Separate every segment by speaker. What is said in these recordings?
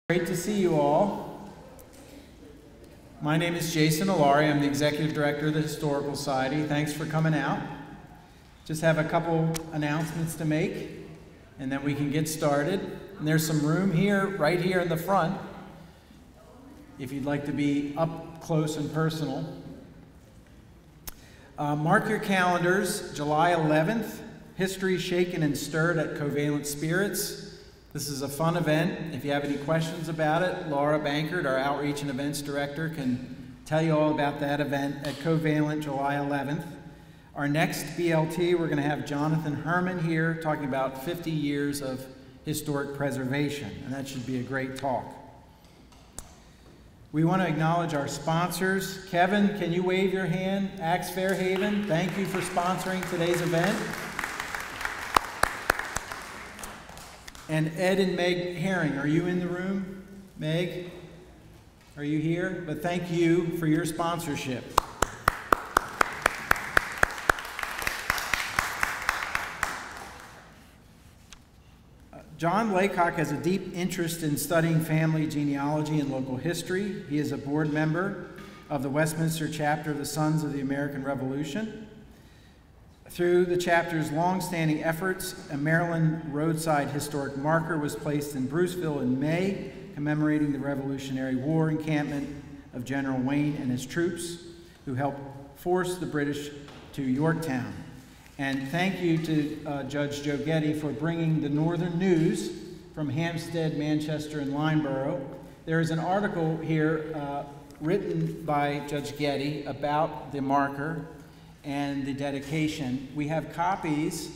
Speaker 1: Great to see you all. My name is Jason Alari. I'm the Executive Director of the Historical Society. Thanks for coming out. Just have a couple announcements to make, and then we can get started. And there's some room here, right here in the front, if you'd like to be up close and personal. Mark your calendars, July 11th, History Shaken and Stirred at Covalent Spirits. This is a fun event. If you have any questions about it, Laura Bankert, our Outreach and Events Director, can tell you all about that event at Covalent, July 11th. Our next BLT, we're going to have Jonathan Herman here talking about 50 years of historic preservation, and that should be a great talk. We want to acknowledge our sponsors. Kevin, can you wave your hand? Axe Fairhaven, thank you for sponsoring today's event. And Ed and Meg Herring, are you in the room? Meg, are you here? But thank you for your sponsorship. John Laycock has a deep interest in studying family genealogy and local history. He is a board member of the Westminster chapter of the Sons of the American Revolution. Through the chapter's long-standing efforts, a Maryland roadside historic marker was placed in Bruceville in May, commemorating the Revolutionary War encampment of General Wayne and his troops, who helped force the British to Yorktown. And thank you to Judge Joe Getty for bringing the Northern News from Hampstead, Manchester, and Lyndeborough. There is an article here written by Judge Getty about the marker and the dedication. We have copies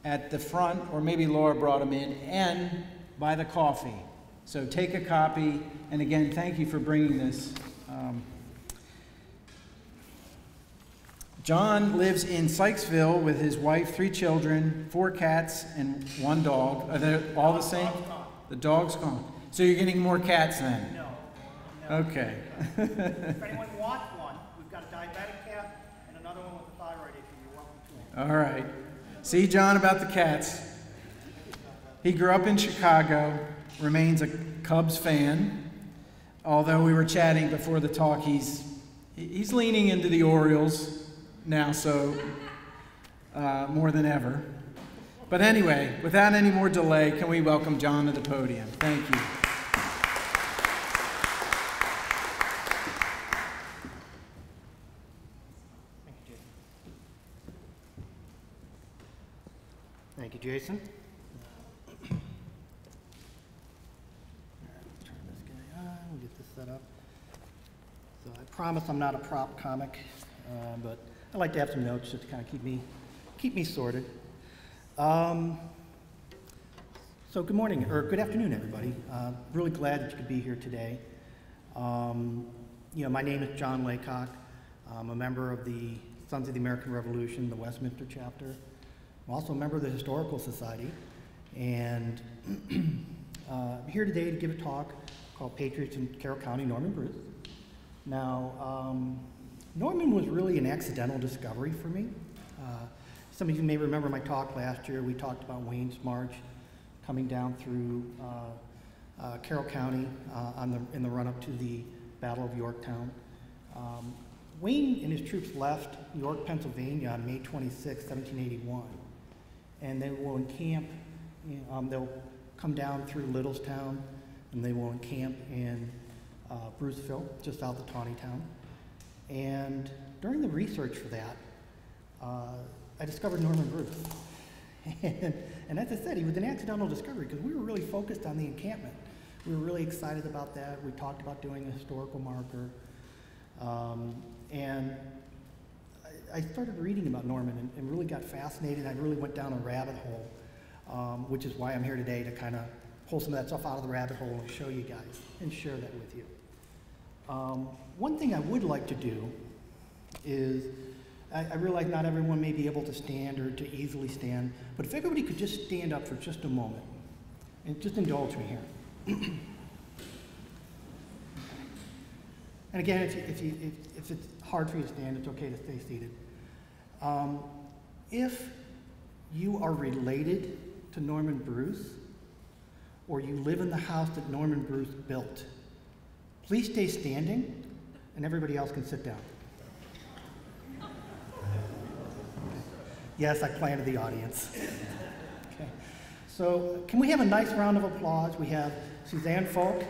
Speaker 1: at the front, or maybe Laura brought them in, and by the coffee. So take a copy, and again, thank you for bringing this. John lives in Sykesville with his wife, 3 children, 4 cats, and 1 dog. Are they all the same? The dog's gone. So you're getting more cats then? No. Okay.
Speaker 2: If anyone wants one, we've got a diabetic cat and another one with a thyroid issue. You're welcome to one.
Speaker 1: All right. See John about the cats. He grew up in Chicago, remains a Cubs fan. Although we were chatting before the talk, he's leaning into the Orioles now, so more than ever. But anyway, without any more delay, can we welcome John to the podium? Thank you.
Speaker 2: Thank you, Jason. Turn this guy on, we'll get this set up. So I promise I'm not a prop comic, but I like to have some notes just to kind of keep me sorted. So good morning, or good afternoon, everybody. Really glad that you could be here today. My name is John Laycock. I'm a member of the Sons of the American Revolution, the Westminster chapter. I'm also a member of the Historical Society, and I'm here today to give a talk called Patriots in Carroll County, Norman Bruce. Now, Norman was really an accidental discovery for me. Some of you may remember my talk last year. We talked about Wayne's March coming down through Carroll County in the run-up to the Battle of Yorktown. Wayne and his troops left York, Pennsylvania on May 26, 1781. And they will encamp, they'll come down through Littlestown, and they will encamp in Bruceville, just south of Taneytown. And during the research for that, I discovered Norman Bruce. And as I said, he was an accidental discovery because we were really focused on the encampment. We were really excited about that. We talked about doing a historical marker. And I started reading about Norman and really got fascinated. I really went down a rabbit hole, which is why I'm here today to kind of pull some of that stuff out of the rabbit hole and show you guys and share that with you. One thing I would like to do is, I realize not everyone may be able to stand or to easily stand, but if everybody could just stand up for just a moment and just indulge me here. And again, if it's hard for you to stand, it's okay to stay seated. If you are related to Norman Bruce, or you live in the house that Norman Bruce built, please stay standing, and everybody else can sit down. Yes, I planted the audience. Okay. So can we have a nice round of applause? We have Suzanne Falk.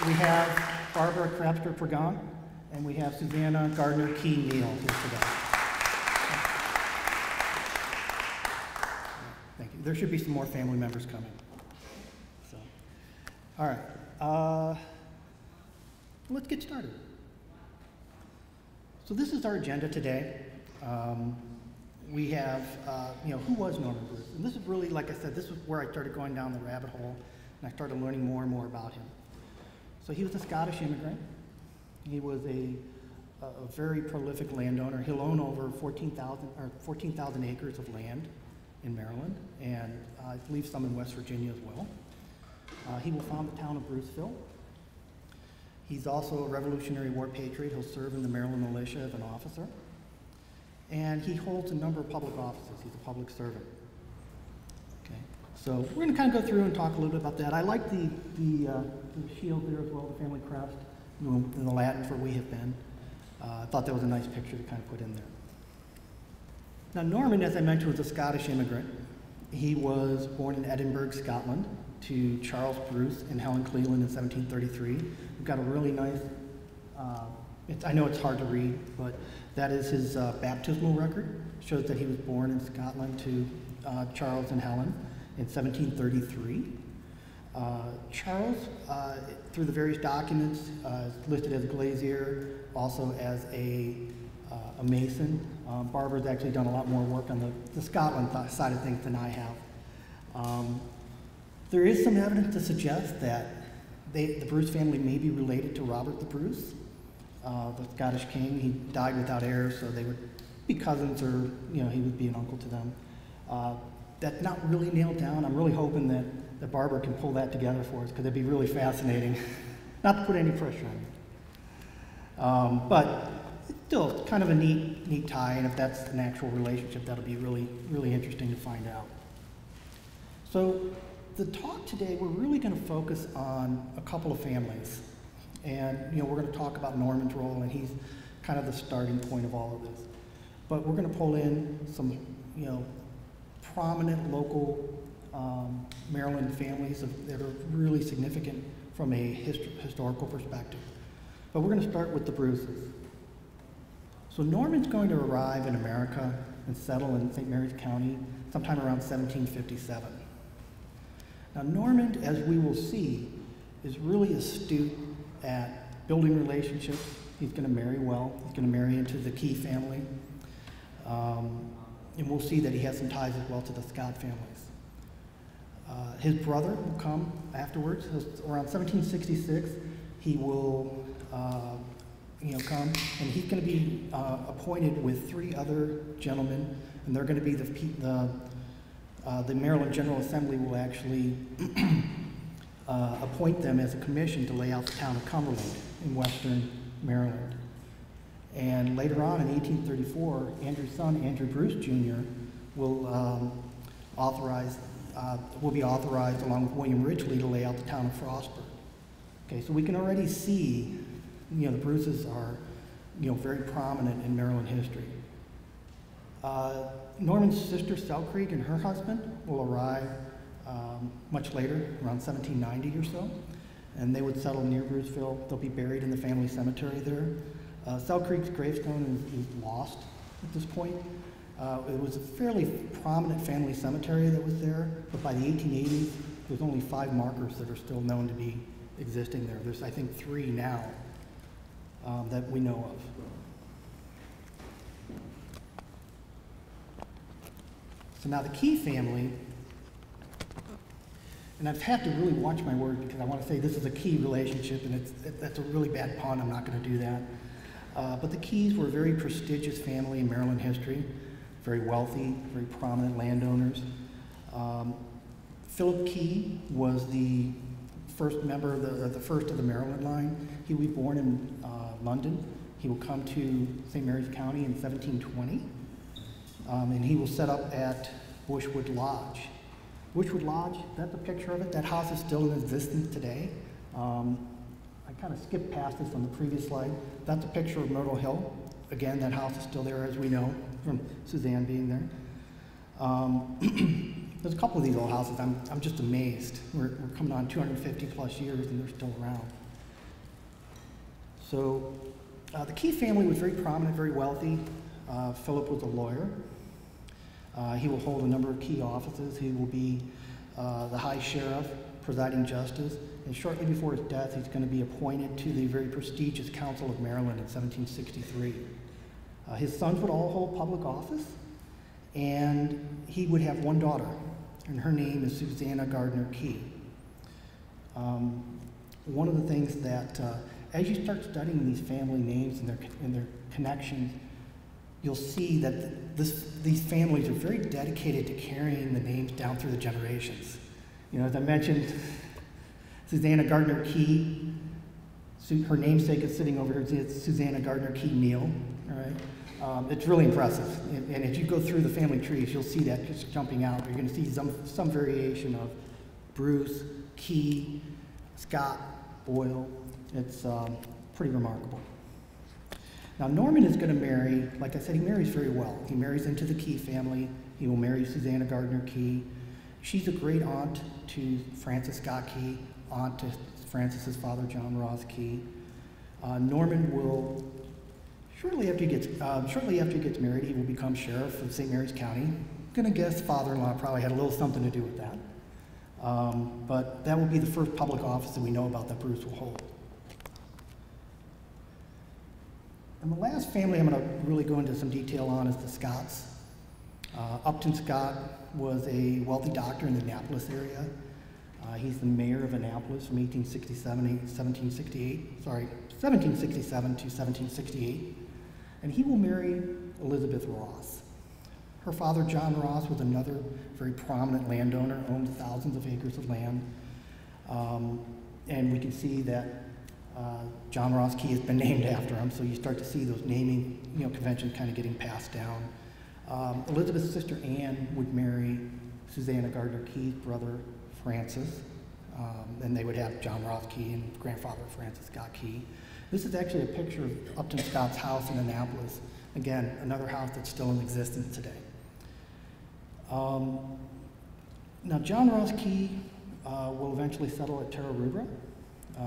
Speaker 2: We have Barbara Crabster-Pagan, and we have Susanna Gardner-Key-Neal here today. Thank you. There should be some more family members coming. So, all right, let's get started. So this is our agenda today. We have, who was Norman Bruce? And this is really, like I said, this is where I started going down the rabbit hole, and I started learning more and more about him. So he was a Scottish immigrant. He was a very prolific landowner. He'll own over 14,000 acres of land in Maryland, and I believe some in West Virginia as well. He will found the town of Bruceville. He's also a Revolutionary War patriot. He'll serve in the Maryland militia as an officer. And he holds a number of public offices. He's a public servant. Okay. So we're going to kind of go through and talk a little bit about that. I like the shield there as well, the family crest, in the Latin for "we have been." I thought that was a nice picture to kind of put in there. Now Norman, as I mentioned, was a Scottish immigrant. He was born in Edinburgh, Scotland, to Charles Bruce and Helen Cleland in 1733. We've got a really nice, I know it's hard to read, but that is his baptismal record. It shows that he was born in Scotland to Charles and Helen in 1733. Charles, through the various documents, is listed as a glazier, also as a mason. Barbara's actually done a lot more work on the Scotland side of things than I have. There is some evidence to suggest that the Bruce family may be related to Robert the Bruce, the Scottish king. He died without heirs, so they would be cousins, or he would be an uncle to them. That's not really nailed down. I'm really hoping that Barbara can pull that together for us, because it'd be really fascinating. Not to put any pressure on you. But still, kind of a neat tie, and if that's an actual relationship, that'll be really, really interesting to find out. So the talk today, we're really going to focus on a couple of families. And we're going to talk about Norman's role, and he's kind of the starting point of all of this. But we're going to pull in some, prominent local Maryland families that are really significant from a historical perspective. But we're going to start with the Bruces. So Norman's going to arrive in America and settle in St. Mary's County sometime around 1757. Now Norman, as we will see, is really astute at building relationships. He's going to marry well. He's going to marry into the Key family. And we'll see that he has some ties as well to the Scott families. His brother will come afterwards. Around 1766, he will come, and he's going to be appointed with 3 other gentlemen, and they're going to be the Maryland General Assembly will actually appoint them as a commission to lay out the town of Cumberland in western Maryland. And later on in 1834, Andrew's son, Andrew Bruce Jr., will be authorized along with William Ridgely to lay out the town of Frostburg. Okay, so we can already see, the Bruces are, very prominent in Maryland history. Norman's sister, Selkirk, and her husband will arrive much later, around 1790 or so, and they would settle near Bruceville. They'll be buried in the family cemetery there. Selkirk's gravestone is lost at this point. It was a fairly prominent family cemetery that was there, but by the 1880s, there's only 5 markers that are still known to be existing there. There's, I think, 3 now that we know of. So now the Key family, and I've had to really watch my words because I want to say this is a Key relationship, and that's a really bad pun. I'm not going to do that. But the Keys were a very prestigious family in Maryland history, very wealthy, very prominent landowners. Philip Key was the first member of the first of the Maryland line. He was born in London. He will come to St. Mary's County in 1720, and he will set up at Bushwood Lodge. Bushwood Lodge, that's a picture of it. That house is still in existence today. I kind of skipped past this on the previous slide. That's a picture of Myrtle Hill. Again, that house is still there, as we know, from Suzanne being there. There's a couple of these old houses. I'm just amazed. We're coming on 250 plus years and they're still around. So the Key family was very prominent, very wealthy. Philip was a lawyer. He will hold a number of key offices. He will be the High Sheriff, presiding justice, and shortly before his death, he's going to be appointed to the very prestigious Council of Maryland in 1763. His sons would all hold public office, and he would have one daughter, and her name is Susanna Gardner Key. One of the things that, as you start studying these family names and their connections, you'll see that these families are very dedicated to carrying the names down through the generations. You know, as I mentioned, Susanna Gardner Key, her namesake is sitting over here. It's Susanna Gardner Key Neal. All right, it's really impressive. And as you go through the family trees, you'll see that just jumping out. You're going to see some variation of Bruce, Key, Scott, Boyle. It's pretty remarkable. Now, Norman is going to marry, like I said, he marries very well. He marries into the Key family. He will marry Susanna Gardner Key. She's a great aunt to Francis Scott Key, aunt to Francis's father, John Ross Key. Norman will, shortly after he gets married, he will become sheriff of St. Mary's County. I'm going to guess father-in-law probably had a little something to do with that. But that will be the first public office that we know about that Bruce will hold. And the last family I'm going to really go into some detail on is the Scotts. Upton Scott was a wealthy doctor in the Annapolis area. He's the mayor of Annapolis from 1767 to 1768. And he will marry Elizabeth Ross. Her father, John Ross, was another very prominent landowner, owned thousands of acres of land. And we can see that John Ross Key has been named after him, so you start to see those naming conventions kind of getting passed down. Elizabeth's sister Anne would marry Susanna Gardner Key's brother Francis, and they would have John Ross Key and grandfather Francis Scott Key. This is actually a picture of Upton Scott's house in Annapolis. Again, another house that's still in existence today. Now, John Ross Key will eventually settle at Terra Rubra.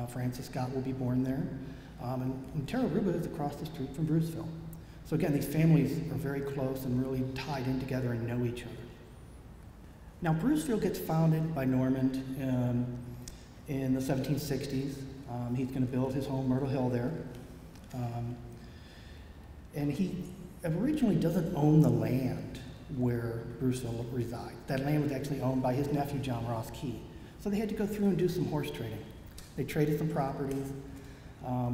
Speaker 2: Francis Scott will be born there. And Terra Rubra is across the street from Bruceville. So again, these families are very close and really tied in together and know each other. Now, Bruceville gets founded by Norman in the 1760s. He's going to build his home, Myrtle Hill, there. And he originally doesn't own the land where Bruceville resides. That land was actually owned by his nephew, John Ross Key. So they had to go through and do some horse trading. They traded some properties.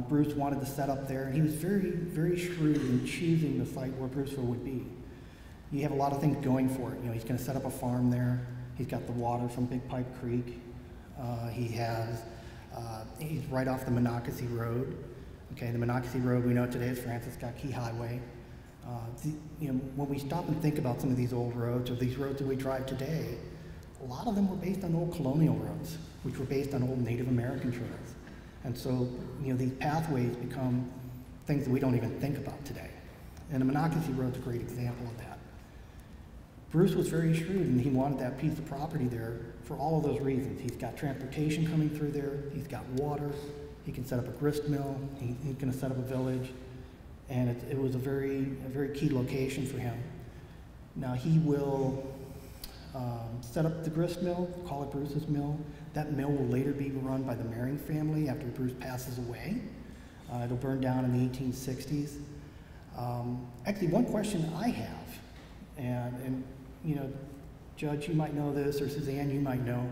Speaker 2: Bruce wanted to set up there, and he was very, very shrewd in choosing the site where Bruceville would be. You have a lot of things going for it. He's going to set up a farm there. He's got the water from Big Pipe Creek. He's right off the Monocacy Road. Okay, the Monocacy Road we know today is Francis Scott Key Highway. When we stop and think about some of these old roads, or these roads that we drive today, a lot of them were based on old colonial roads, which were based on old Native American trails. And so, these pathways become things that we don't even think about today. And the Monocacy Road's a great example of that. Bruce was very shrewd, and he wanted that piece of property there for all of those reasons. He's got transportation coming through there, he's got water, he can set up a grist mill, he's going to set up a village, and it was a very key location for him. Now, he will set up the grist mill, call it Bruce's Mill. That mill will later be run by the Mering family after Bruce passes away. It'll burn down in the 1860s. Actually, one question I have, and Judge, you might know this, or Suzanne, you might know.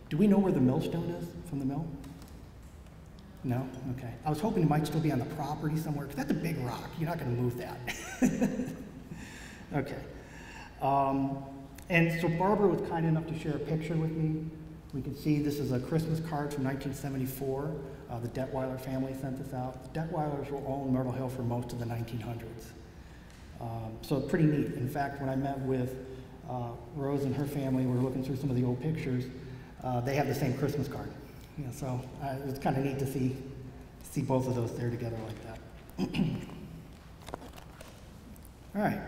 Speaker 2: Do we know where the millstone is from the mill? No? Okay. I was hoping it might still be on the property somewhere, because that's a big rock. You're not going to move that. Okay. And so Barbara was kind enough to share a picture with me. We can see this is a Christmas card from 1974. The Detweiler family sent this out. The Detweilers will own Myrtle Hill for most of the 1900s. So pretty neat. In fact, when I met with Rose and her family were looking through some of the old pictures. They have the same Christmas card. So it was kind of neat to see both of those there together like that. All right.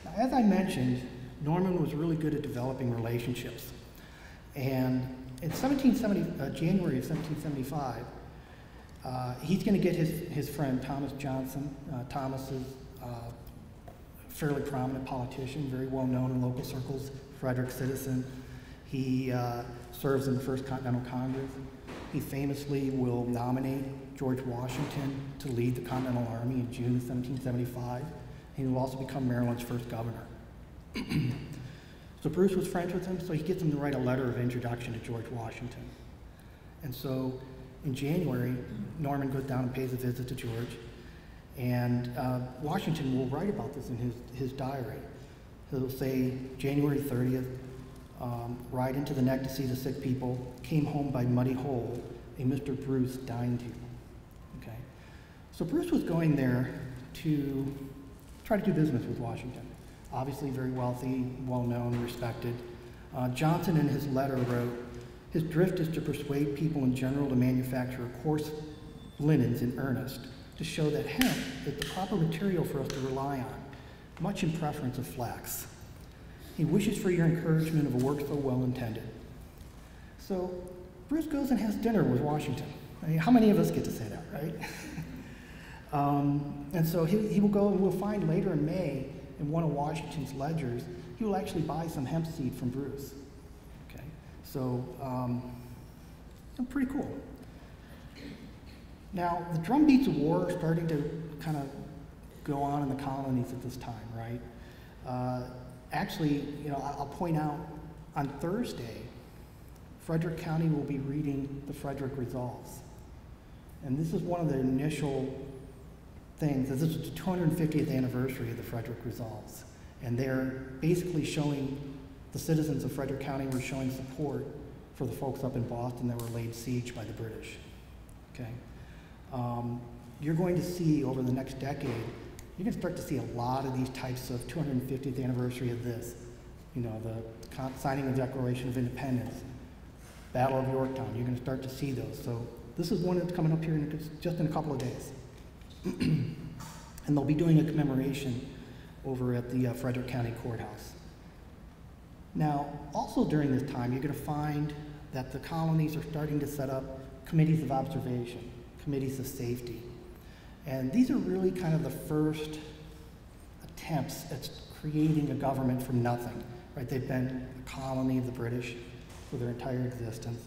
Speaker 2: Now, as I mentioned, Norman was really good at developing relationships. And in January of 1775, he's going to get his friend Thomas Johnson. Thomas is a fairly prominent politician, very well known in local circles, Frederick citizen. He serves in the First Continental Congress. He famously will nominate George Washington to lead the Continental Army in June of 1775. He will also become Maryland's first governor. So Bruce was friends with him, so he gets him to write a letter of introduction to George Washington. And so in January, Norman goes down and pays a visit to George, and Washington will write about this in his diary. He'll say, January 30th, ride into the neck to see the sick people, came home by muddy hole, a Mr. Bruce dined you. Okay? So Bruce was going there to try to do business with Washington. Obviously very wealthy, well-known, respected. Johnson in his letter wrote, his drift is to persuade people in general to manufacture coarse linens in earnest, to show that hemp is the proper material for us to rely on, much in preference of flax. He wishes for your encouragement of a work so well intended. So Bruce goes and has dinner with Washington. I mean, how many of us get to say that, right? And so he will go, and we'll find later in May in one of Washington's ledgers, he will actually buy some hemp seed from Bruce. Okay, so pretty cool. Now, the drumbeats of war are starting to kind of go on in the colonies at this time, right? Actually, I'll point out, on Thursday, Frederick County will be reading the Frederick Resolves. And this is one of the initial things. This is the 250th anniversary of the Frederick Resolves. And they're basically showing, the citizens of Frederick County were showing support for the folks up in Boston that were laid siege by the British. Okay? You're going to see over the next decade, you're going to start to see a lot of these types of 250th anniversary of this. The signing of the Declaration of Independence, Battle of Yorktown, you're going to start to see those. So this is one that's coming up here just in a couple of days. And they'll be doing a commemoration over at the Frederick County Courthouse. Now, also during this time, you're going to find that the colonies are starting to set up committees of observation, committees of safety. And these are really kind of the first attempts at creating a government from nothing, right? They've been a colony of the British for their entire existence.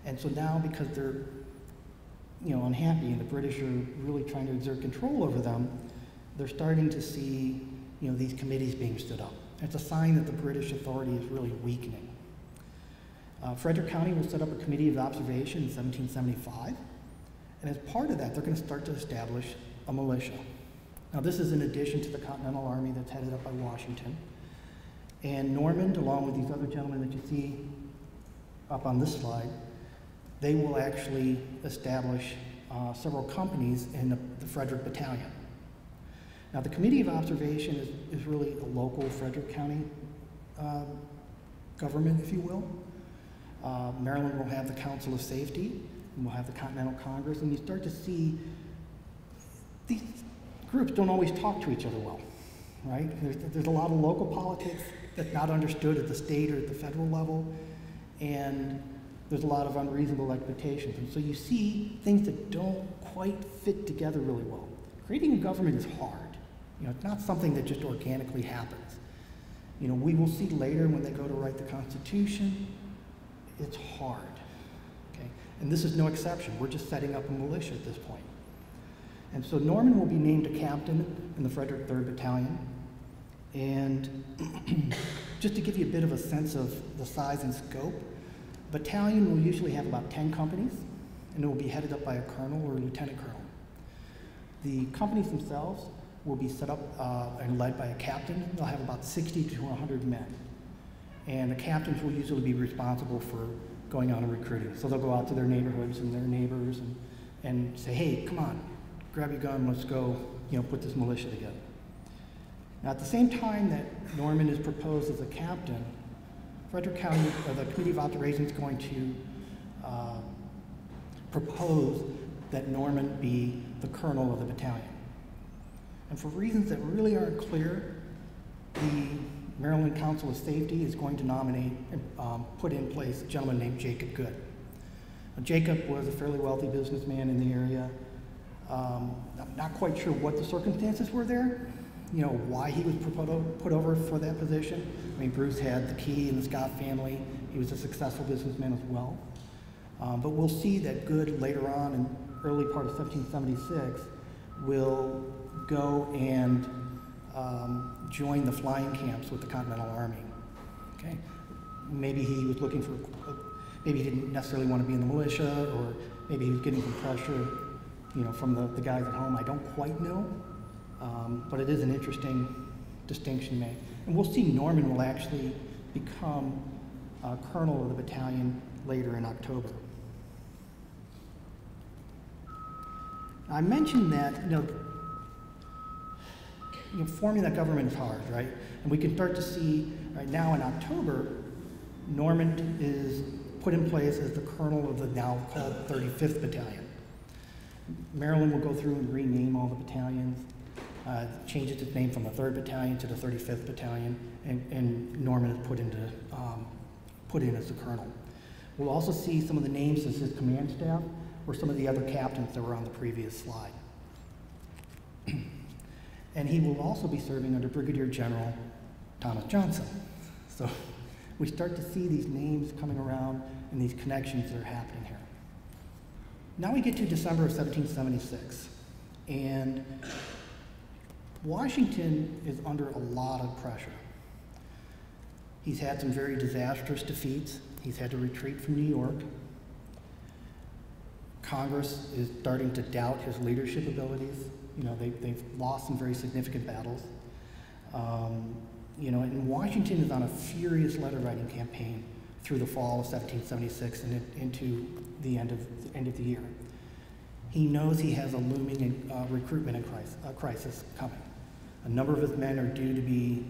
Speaker 2: And so now, because they're unhappy and the British are really trying to exert control over them, they're starting to see these committees being stood up. It's a sign that the British authority is really weakening. Frederick County will set up a committee of observation in 1775. And as part of that, they're going to start to establish a militia. Now, this is in addition to the Continental Army that's headed up by Washington. And Norman, along with these other gentlemen that you see up on this slide, they will actually establish several companies in the Frederick Battalion. Now, the Committee of Observation is really a local Frederick County government, if you will. Maryland will have the Council of Safety, and we'll have the Continental Congress, and you start to see these groups don't always talk to each other well, right? There's a lot of local politics that's not understood at the state or at the federal level, and there's a lot of unreasonable expectations. And so you see things that don't quite fit together really well. Creating a government is hard. It's not something that just organically happens. We will see later when they go to write the Constitution, it's hard. And this is no exception. We're just setting up a militia at this point. And so Norman will be named a captain in the Frederick 3rd Battalion. And just to give you a bit of a sense of the size and scope, a battalion will usually have about 10 companies, and it will be headed up by a colonel or a lieutenant colonel. The companies themselves will be set up and led by a captain. They'll have about 60 to 100 men. And the captains will usually be responsible for going out and recruiting. So they'll go out to their neighborhoods and their neighbors and say, hey, come on, grab your gun, let's go, put this militia together. Now, at the same time that Norman is proposed as a captain, Frederick County, the Committee of Operations is going to propose that Norman be the colonel of the battalion. And for reasons that really aren't clear, the Maryland Council of Safety is going to nominate and put in place a gentleman named Jacob Good. Now, Jacob was a fairly wealthy businessman in the area. I'm not quite sure what the circumstances were there, why he was put over for that position. I mean, Bruce had the Key and the Scott family. He was a successful businessman as well. But we'll see that Good later on in early part of 1776 will go and join the flying camps with the Continental Army. Okay, maybe he was looking for, maybe he didn't necessarily want to be in the militia, or maybe he was getting some pressure, from the guys at home. I don't quite know, but it is an interesting distinction to make. And we'll see Norman will actually become colonel of the battalion later in October. I mentioned that, forming that government is hard, right? And we can start to see right now in October, Norman is put in place as the colonel of the now called 35th Battalion. Maryland will go through and rename all the battalions, change its name from the 3rd Battalion to the 35th Battalion, and Norman is put in as the colonel. We'll also see some of the names as his command staff, or some of the other captains that were on the previous slide. And he will also be serving under Brigadier General Thomas Johnson. So we start to see these names coming around and these connections that are happening here. Now we get to December of 1776, and Washington is under a lot of pressure. He's had some very disastrous defeats. He's had to retreat from New York. Congress is starting to doubt his leadership abilities. They've lost some very significant battles. And Washington is on a furious letter-writing campaign through the fall of 1776 and into the end of the year. He knows he has a looming recruitment crisis coming. A number of his men are due to be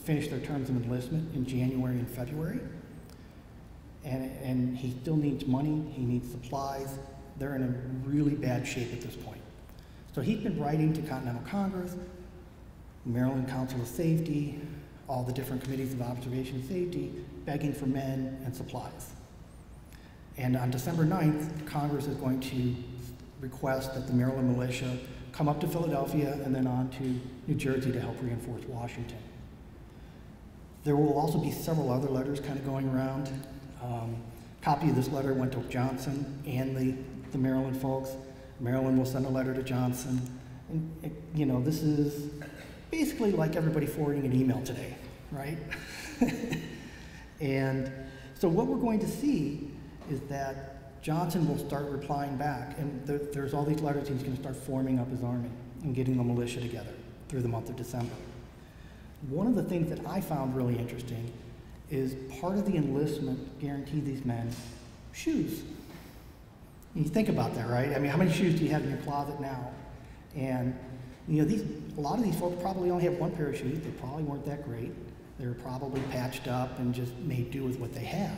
Speaker 2: finish their terms of enlistment in January and February. And he still needs money, he needs supplies. They're in a really bad shape at this point. So he's been writing to Continental Congress, Maryland Council of Safety, all the different committees of observation and safety, begging for men and supplies. And on December 9th, Congress is going to request that the Maryland militia come up to Philadelphia and then on to New Jersey to help reinforce Washington. There will also be several other letters kind of going around. Copy of this letter went to Johnson and the Maryland folks. Maryland will send a letter to Johnson. And this is basically like everybody forwarding an email today, right? And so what we're going to see is that Johnson will start replying back, and there's all these letters. He's going to start forming up his army and getting the militia together through the month of December. One of the things that I found really interesting is part of the enlistment guaranteed these men shoes. And you think about that, right? I mean, how many shoes do you have in your closet now? And a lot of these folks probably only have one pair of shoes. They probably weren't that great. They were probably patched up and just made do with what they had.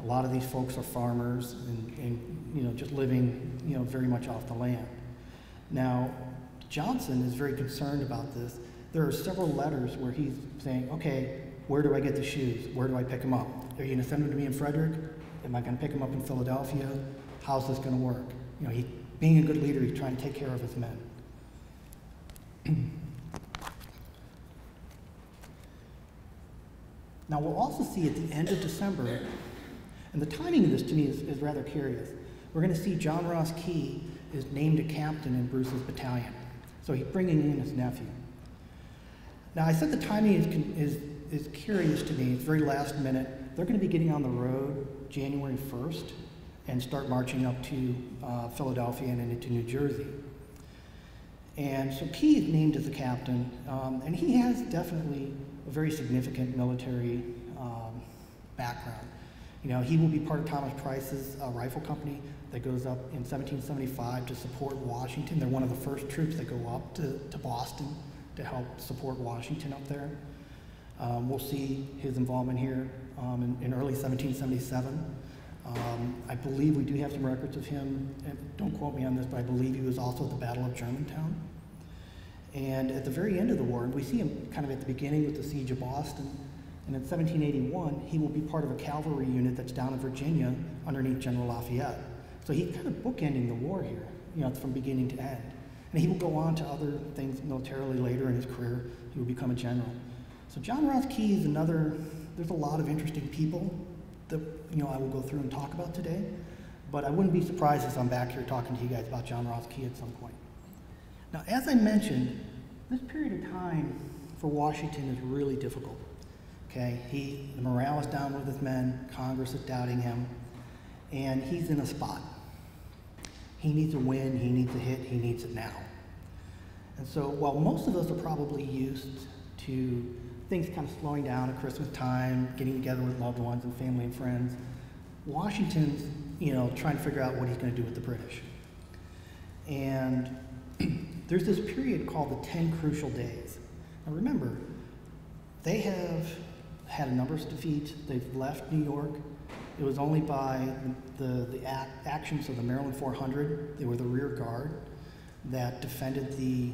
Speaker 2: A lot of these folks are farmers and just living, very much off the land. Now, Johnson is very concerned about this. There are several letters where he's saying, okay, where do I get the shoes? Where do I pick them up? Are you going to send them to me in Frederick? Am I going to pick them up in Philadelphia? How's this going to work? Being a good leader, he's trying to take care of his men. Now, we'll also see at the end of December, and the timing of this to me is rather curious. We're going to see John Ross Key is named a captain in Bruce's battalion. So he's bringing in his nephew. Now, I said the timing is curious to me. It's very last minute. They're going to be getting on the road January 1st and start marching up to Philadelphia and into New Jersey. And so Key is named as the captain, and he has definitely a very significant military background. He will be part of Thomas Price's rifle company that goes up in 1775 to support Washington. They're one of the first troops that go up to Boston to help support Washington up there. We'll see his involvement here in early 1777. I believe we do have some records of him, and don't quote me on this, but I believe he was also at the Battle of Germantown. And at the very end of the war, and we see him kind of at the beginning with the Siege of Boston, and in 1781, he will be part of a cavalry unit that's down in Virginia underneath General Lafayette. So he's kind of bookending the war here, you know, from beginning to end. And he will go on to other things militarily later in his career. He will become a general. So John Ross Key is another, there's a lot of interesting people that, you know, I will go through and talk about today. But I wouldn't be surprised as I'm back here talking to you guys about John Ross Key at some point. Now, as I mentioned, this period of time for Washington is really difficult. Okay, the morale is down with his men, Congress is doubting him, and he's in a spot. He needs a win, he needs a hit, he needs it now. And so while most of us are probably used to things kind of slowing down at Christmas time, getting together with loved ones and family and friends, Washington's, you know, trying to figure out what he's going to do with the British. And there's this period called the 10 Crucial Days. Now remember, they have had a number of defeats. They've left New York. It was only by the actions of the Maryland 400, they were the rear guard that defended the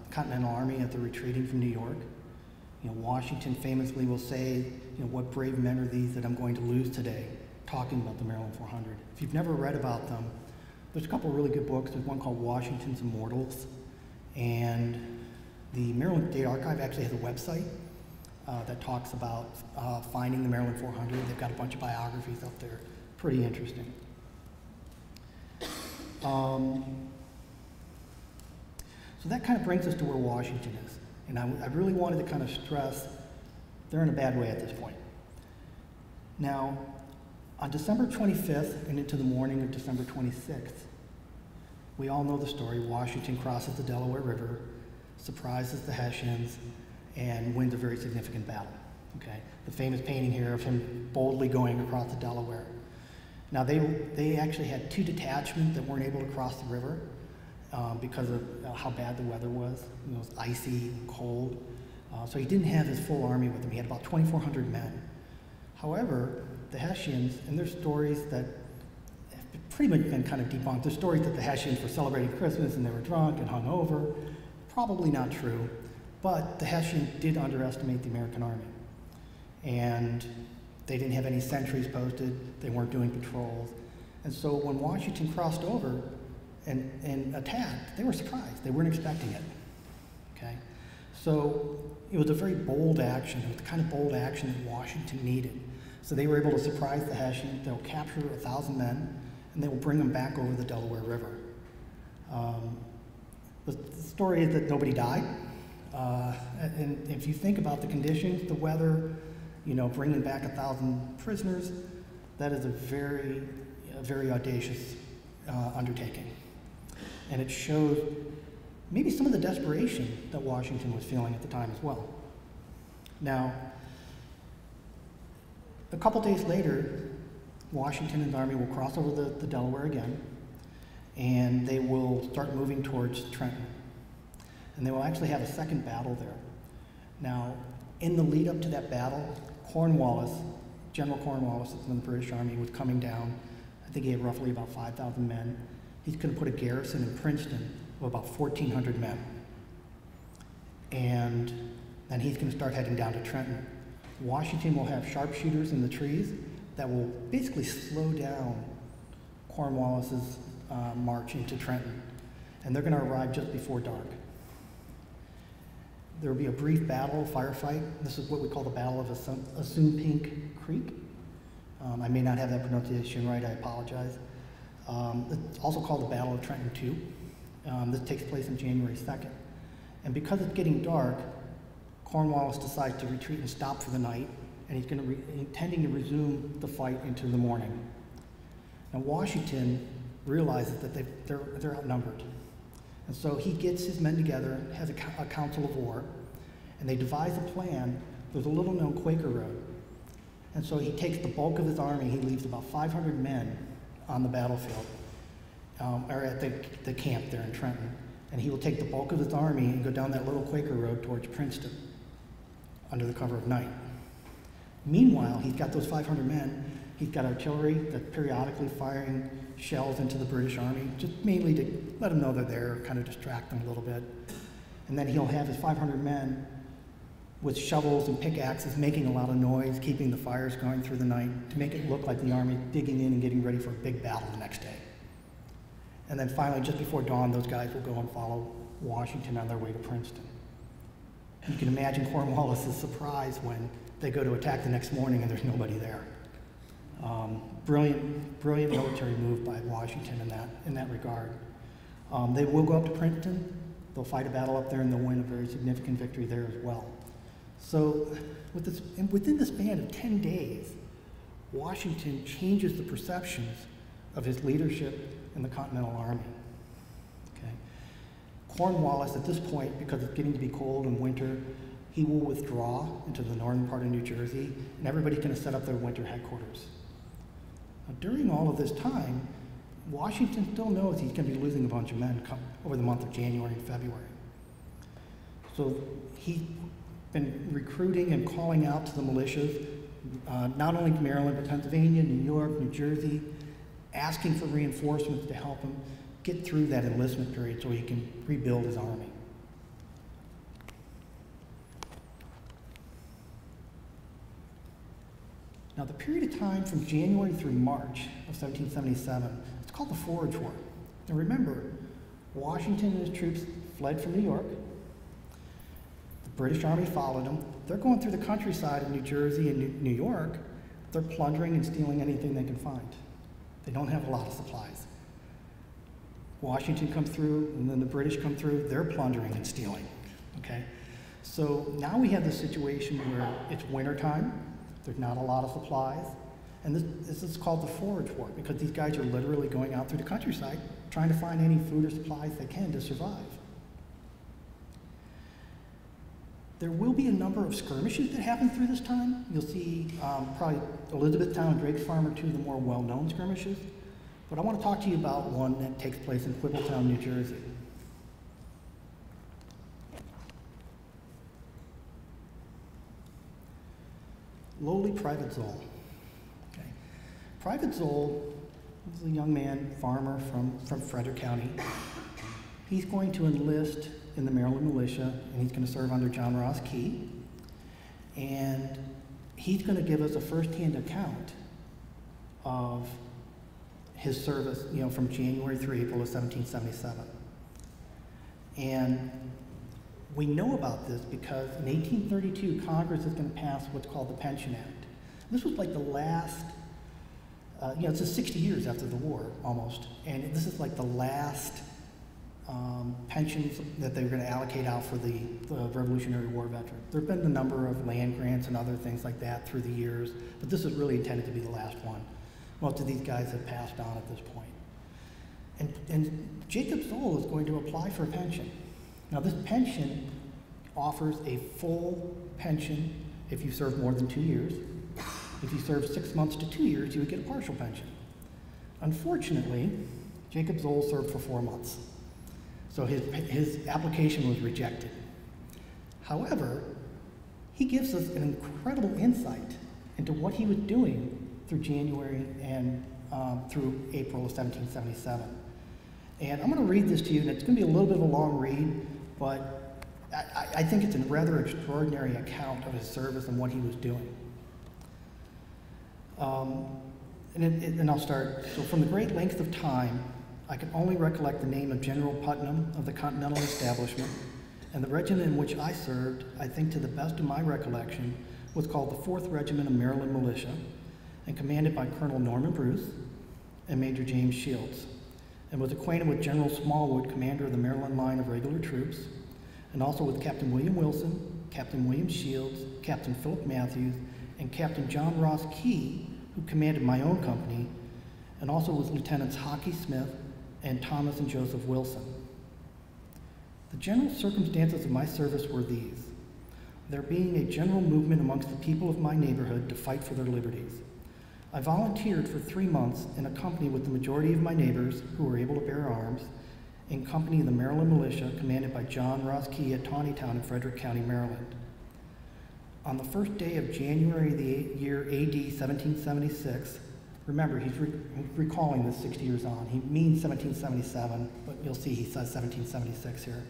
Speaker 2: Continental Army as they're retreating from New York. You know, Washington famously will say, you know, what brave men are these that I'm going to lose today, talking about the Maryland 400. If you've never read about them, there's a couple of really good books. There's one called Washington's Immortals, and the Maryland State Archive actually has a website that talks about finding the Maryland 400. They've got a bunch of biographies up there. Pretty interesting. So that kind of brings us to where Washington is. And I really wanted to kind of stress they're in a bad way at this point. Now, on December 25th and into the morning of December 26th, we all know the story. Washington crosses the Delaware River, surprises the Hessians, and wins a very significant battle. Okay? The famous painting here of him boldly going across the Delaware. Now, they actually had 2 detachments that weren't able to cross the river because of how bad the weather was. You know, it was icy, cold. So he didn't have his full army with him. He had about 2,400 men. However, the Hessians, and there's stories that have pretty much been kind of debunked. There's stories that the Hessians were celebrating Christmas and they were drunk and hungover. Probably not true, but the Hessians did underestimate the American army. And they didn't have any sentries posted, they weren't doing patrols. And so when Washington crossed over and attacked, they were surprised. They weren't expecting it, okay? So it was a very bold action. It was the kind of bold action that Washington needed. So they were able to surprise the Hessians. They'll capture 1,000 men, and they will bring them back over the Delaware River. The story is that nobody died. And if you think about the conditions, the weather, you know, bringing back 1,000 prisoners, that is a very audacious undertaking. And it shows maybe some of the desperation that Washington was feeling at the time as well. Now, a couple days later, Washington and his army will cross over the Delaware again, and they will start moving towards Trenton. And they will actually have a second battle there. Now, in the lead up to that battle, Cornwallis, General Cornwallis in the British Army, was coming down. I think he had roughly about 5,000 men. He's going to put a garrison in Princeton of about 1,400 men. And then he's going to start heading down to Trenton. Washington will have sharpshooters in the trees that will basically slow down Cornwallis's march into Trenton. And they're going to arrive just before dark. There will be a brief battle, firefight. This is what we call the Battle of Assunpink Creek. I may not have that pronunciation right, I apologize. It's also called the Battle of Trenton II. This takes place on January 2nd. And because it's getting dark, Cornwallis decides to retreat and stop for the night, and he's intending to resume the fight into the morning. Now Washington realizes that they're outnumbered. And so he gets his men together, has a council of war, and they devise a plan. There's a little known Quaker Road. And so he takes the bulk of his army, he leaves about 500 men on the battlefield, or at the camp there in Trenton. and he will take the bulk of his army and go down that little Quaker road towards Princeton under the cover of night. Meanwhile, he's got those 500 men. He's got artillery that's periodically firing shells into the British Army, just mainly to let them know they're there, kind of distract them a little bit. And then he'll have his 500 men with shovels and pickaxes making a lot of noise, keeping the fires going through the night to make it look like the army digging in and getting ready for a big battle the next day. And then finally, just before dawn, those guys will go and follow Washington on their way to Princeton. You can imagine Cornwallis's surprise when they go to attack the next morning and there's nobody there. Brilliant military move by Washington in that regard. They will go up to Princeton. They'll fight a battle up there and they'll win a very significant victory there as well. So within the span of 10 days, Washington changes the perceptions of his leadership in the Continental Army. Okay. Cornwallis, at this point, because it's getting to be cold and winter, he will withdraw into the northern part of New Jersey, and everybody's going to set up their winter headquarters. Now, during all of this time, Washington still knows he's going to be losing a bunch of men over the month of January and February. So he's been recruiting and calling out to the militias, not only Maryland, but Pennsylvania, New York, New Jersey, asking for reinforcements to help him get through that enlistment period so he can rebuild his army. Now, the period of time from January through March of 1777, it's called the Forage War. Now remember, Washington and his troops fled from New York. The British Army followed them. They're going through the countryside of New Jersey and New York. They're plundering and stealing anything they can find. They don't have a lot of supplies. Washington comes through, and then the British come through. They're plundering and stealing, okay? So now we have this situation where it's wintertime. There's not a lot of supplies. And this is called the Forage War because these guys are literally going out through the countryside trying to find any food or supplies they can to survive. There will be a number of skirmishes that happen through this time. You'll see probably Elizabethtown and Drake's Farm are two of the more well-known skirmishes. But I want to talk to you about one that takes place in Whippletown, New Jersey. Lowly Private Zoll. Okay. Private Zoll is a young man, farmer from Frederick County. He's going to enlist in the Maryland militia, and he's going to serve under John Ross Key. And he's going to give us a first-hand account of his service, from January through April of 1777. And we know about this because in 1832, Congress is going to pass what's called the Pension Act. This was like the last, it's just 60 years after the war, almost. And this is like the last pensions that they were going to allocate out for the Revolutionary War veterans. There have been a number of land grants and other things like that through the years, but this is really intended to be the last one. Most of these guys have passed on at this point. And Jacob Zoll is going to apply for a pension. Now, this pension offers a full pension if you serve more than 2 years. If you serve 6 months to 2 years, you would get a partial pension. Unfortunately, Jacob Zoll served for 4 months. So his application was rejected. However, he gives us an incredible insight into what he was doing through January and through April of 1777. And I'm going to read this to you, and it's going to be a little bit of a long read, but I think it's a rather extraordinary account of his service and what he was doing. And I'll start. So from the great length of time, I can only recollect the name of General Putnam of the Continental Establishment, and the regiment in which I served, I think to the best of my recollection, was called the 4th Regiment of Maryland Militia, and commanded by Colonel Norman Bruce and Major James Shields, and was acquainted with General Smallwood, commander of the Maryland line of regular troops, and also with Captain William Wilson, Captain William Shields, Captain Philip Matthews, and Captain John Ross Key, who commanded my own company, and also with Lieutenants Hockey Smith and Thomas and Joseph Wilson. The general circumstances of my service were these: there being a general movement amongst the people of my neighborhood to fight for their liberties. I volunteered for 3 months in a company with the majority of my neighbors who were able to bear arms, in company of the Maryland Militia, commanded by John Ross Key at Taneytown in Frederick County, Maryland. On the first day of January of the year AD 1776, remember, he's recalling this 60 years on. He means 1777, but you'll see he says 1776 here.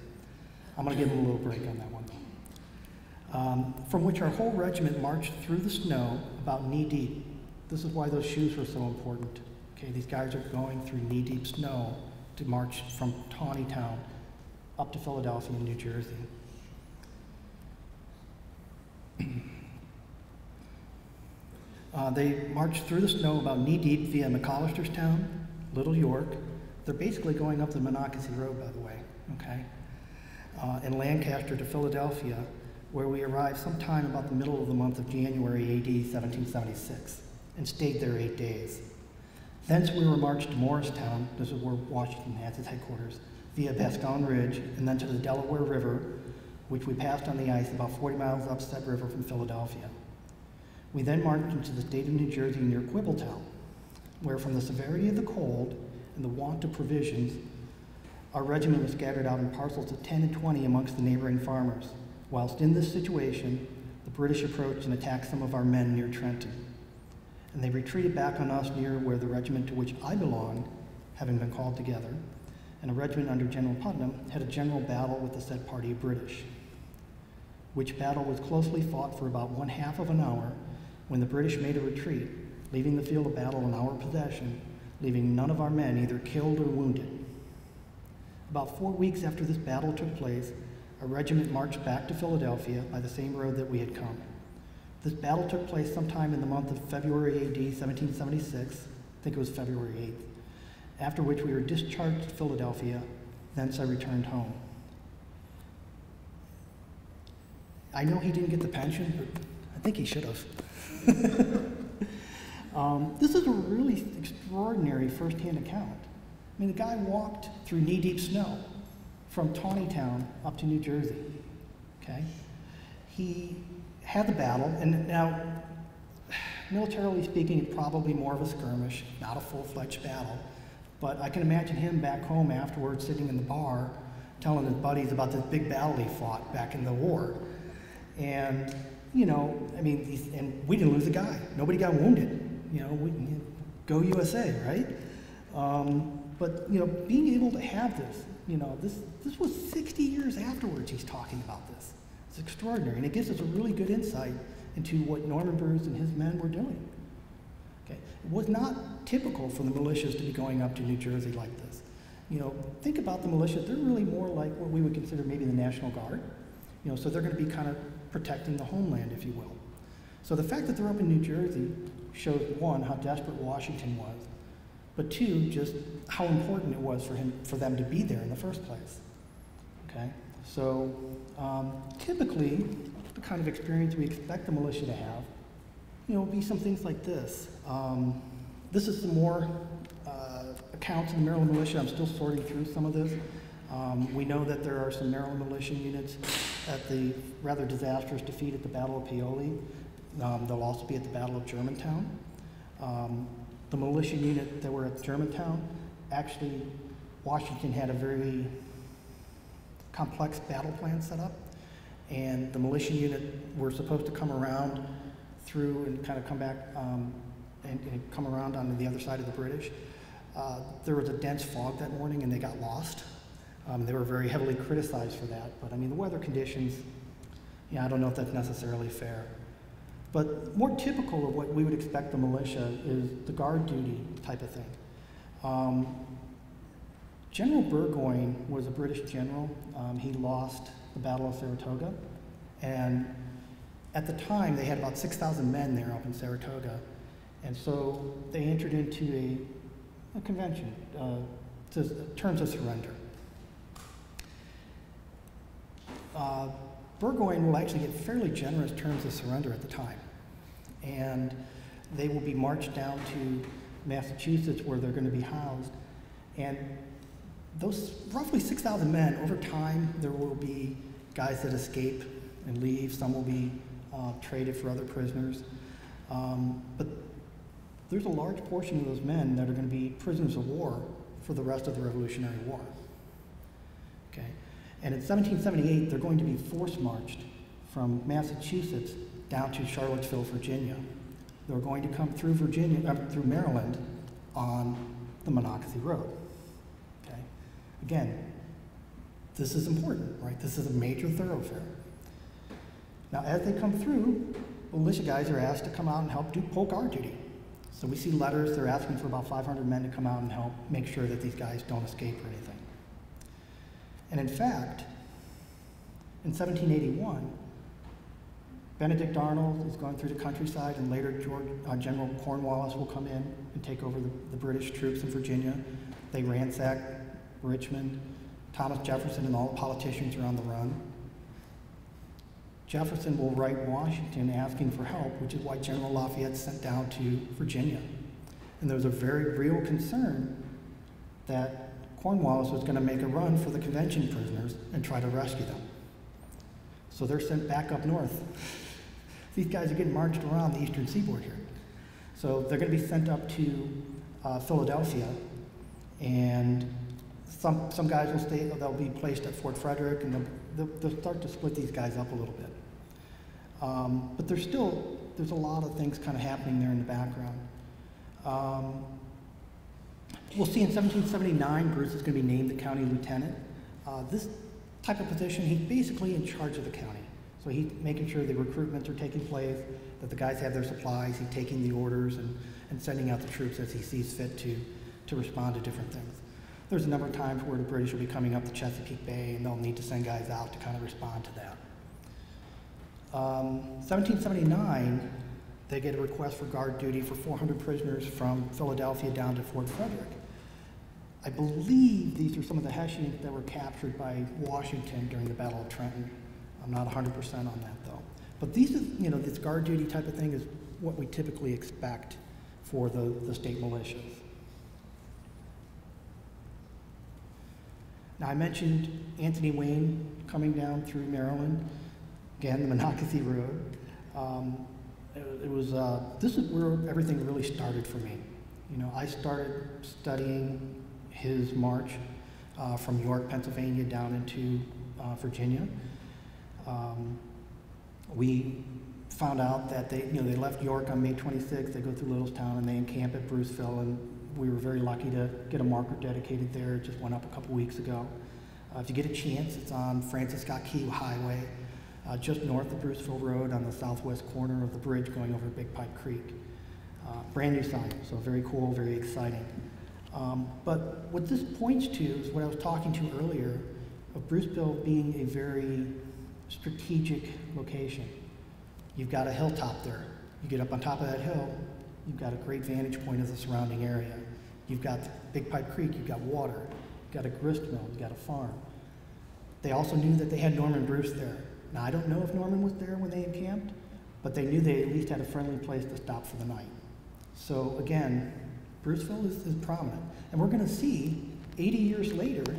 Speaker 2: I'm going to give him a little break on that one, though. From which our whole regiment marched through the snow about knee-deep. This is why those shoes were so important. Okay, these guys are going through knee-deep snow to march from Taneytown up to Philadelphia in New Jersey. They marched through the snow about knee-deep via McAllisterstown, Little York. They're basically going up the Monocacy Road, by the way, okay? And Lancaster to Philadelphia, where we arrived sometime about the middle of the month of January AD 1776, and stayed there 8 days. Thence we were marched to Morristown, this is where Washington has its headquarters, via Bastogne Ridge, and then to the Delaware River, which we passed on the ice about 40 miles up said river from Philadelphia. We then marched into the state of New Jersey near Quibbletown, where from the severity of the cold and the want of provisions, our regiment was scattered out in parcels of 10 and 20 amongst the neighboring farmers. Whilst in this situation, the British approached and attacked some of our men near Trenton. And they retreated back on us near where the regiment to which I belonged, having been called together, and a regiment under General Putnam had a general battle with the said party of British, which battle was closely fought for about 1/2 of an hour, when the British made a retreat, leaving the field of battle in our possession, leaving none of our men either killed or wounded. About 4 weeks after this battle took place, a regiment marched back to Philadelphia by the same road that we had come. This battle took place sometime in the month of February AD 1776, I think it was February 8th, after which we were discharged to Philadelphia, thence I returned home. I know he didn't get the pension, but I think he should have. This is a really extraordinary first-hand account. I mean, the guy walked through knee-deep snow from Taneytown up to New Jersey, okay? He had the battle, and now, militarily speaking, it's probably more of a skirmish, not a full-fledged battle, but I can imagine him back home afterwards sitting in the bar telling his buddies about this big battle he fought back in the war. And, you know, I mean, and we didn't lose a guy. Nobody got wounded. You know, go USA, right? But, you know, being able to have this, you know, this was 60 years afterwards he's talking about this. It's extraordinary, and it gives us a really good insight into what Norman Bruce and his men were doing. Okay? It was not typical for the militias to be going up to New Jersey like this. You know, think about the militia, they're really more like what we would consider maybe the National Guard. You know, so they're going to be kind of protecting the homeland, if you will. So the fact that they're up in New Jersey shows, one, how desperate Washington was, but two, just how important it was for them to be there in the first place. Okay, so typically, the kind of experience we expect the militia to have, you know, will be some things like this. This is some more accounts of the Maryland militia. I'm still sorting through some of this. We know that there are some Maryland militia units at the rather disastrous defeat at the Battle of Paoli. They'll also be at the Battle of Germantown. The militia unit that were at Germantown, actually, Washington had a very complex battle plan set up, and the militia unit were supposed to come around through and kind of come back and come around on the other side of the British. There was a dense fog that morning, and they got lost. They were very heavily criticized for that, but I mean, the weather conditions, yeah, I don't know if that's necessarily fair. But more typical of what we would expect the militia is the guard duty type of thing. General Burgoyne was a British general. He lost the Battle of Saratoga, and at the time they had about 6,000 men there up in Saratoga, and so they entered into a convention, terms of surrender. Burgoyne will actually get fairly generous terms of surrender at the time. And they will be marched down to Massachusetts where they're going to be housed. And those roughly 6,000 men, over time, there will be guys that escape and leave. Some will be traded for other prisoners. But there's a large portion of those men that are going to be prisoners of war for the rest of the Revolutionary War. And in 1778, they're going to be force-marched from Massachusetts down to Charlottesville, Virginia. They're going to come through through Maryland on the Monocacy Road. Okay? Again, this is important, right? This is a major thoroughfare. Now, as they come through, militia guys are asked to come out and help do poll guard duty. So we see letters, they're asking for about 500 men to come out and help make sure that these guys don't escape or anything. And in fact, in 1781, Benedict Arnold is going through the countryside, and later General Cornwallis will come in and take over the British troops in Virginia. They ransack Richmond. Thomas Jefferson and all the politicians are on the run. Jefferson will write Washington asking for help, which is why General Lafayette's sent down to Virginia. And there was a very real concern that Cornwallis was going to make a run for the convention prisoners and try to rescue them. So they're sent back up north. These guys are getting marched around the eastern seaboard here. So they're going to be sent up to Philadelphia, and some guys will stay, they'll be placed at Fort Frederick, and they'll start to split these guys up a little bit. But there's a lot of things kind of happening there in the background. We'll see in 1779, Bruce is going to be named the county lieutenant. This type of position, he's basically in charge of the county. So he's making sure the recruitments are taking place, that the guys have their supplies, he's taking the orders and sending out the troops as he sees fit to respond to different things. There's a number of times where the British will be coming up the Chesapeake Bay and they'll need to send guys out to kind of respond to that. 1779, they get a request for guard duty for 400 prisoners from Philadelphia down to Fort Frederick. I believe these are some of the Hessians that were captured by Washington during the Battle of Trenton. I'm not 100% on that though. But these are, this guard duty type of thing is what we typically expect for the state militias. Now I mentioned Anthony Wayne coming down through Maryland, again, the Monocacy Road. This is where everything really started for me. I started studying his march from York, Pennsylvania down into Virginia. We found out that they left York on May 26th, they go through Littlestown and they encamp at Bruceville, and we were very lucky to get a marker dedicated there. It just went up a couple weeks ago. If you get a chance, it's on Francis Scott Key Highway, just north of Bruceville Road on the southwest corner of the bridge going over Big Pipe Creek. Brand new sign, so very cool, very exciting. But what this points to is what I was talking to earlier of Bruceville being a very strategic location. You've got a hilltop there. You get up on top of that hill, you've got a great vantage point of the surrounding area. You've got Big Pipe Creek, you've got water, you've got a grist mill, you've got a farm. They also knew that they had Norman Bruce there. Now, I don't know if Norman was there when they encamped, but they knew they at least had a friendly place to stop for the night. So again, Bruceville is prominent. And we're going to see 80 years later,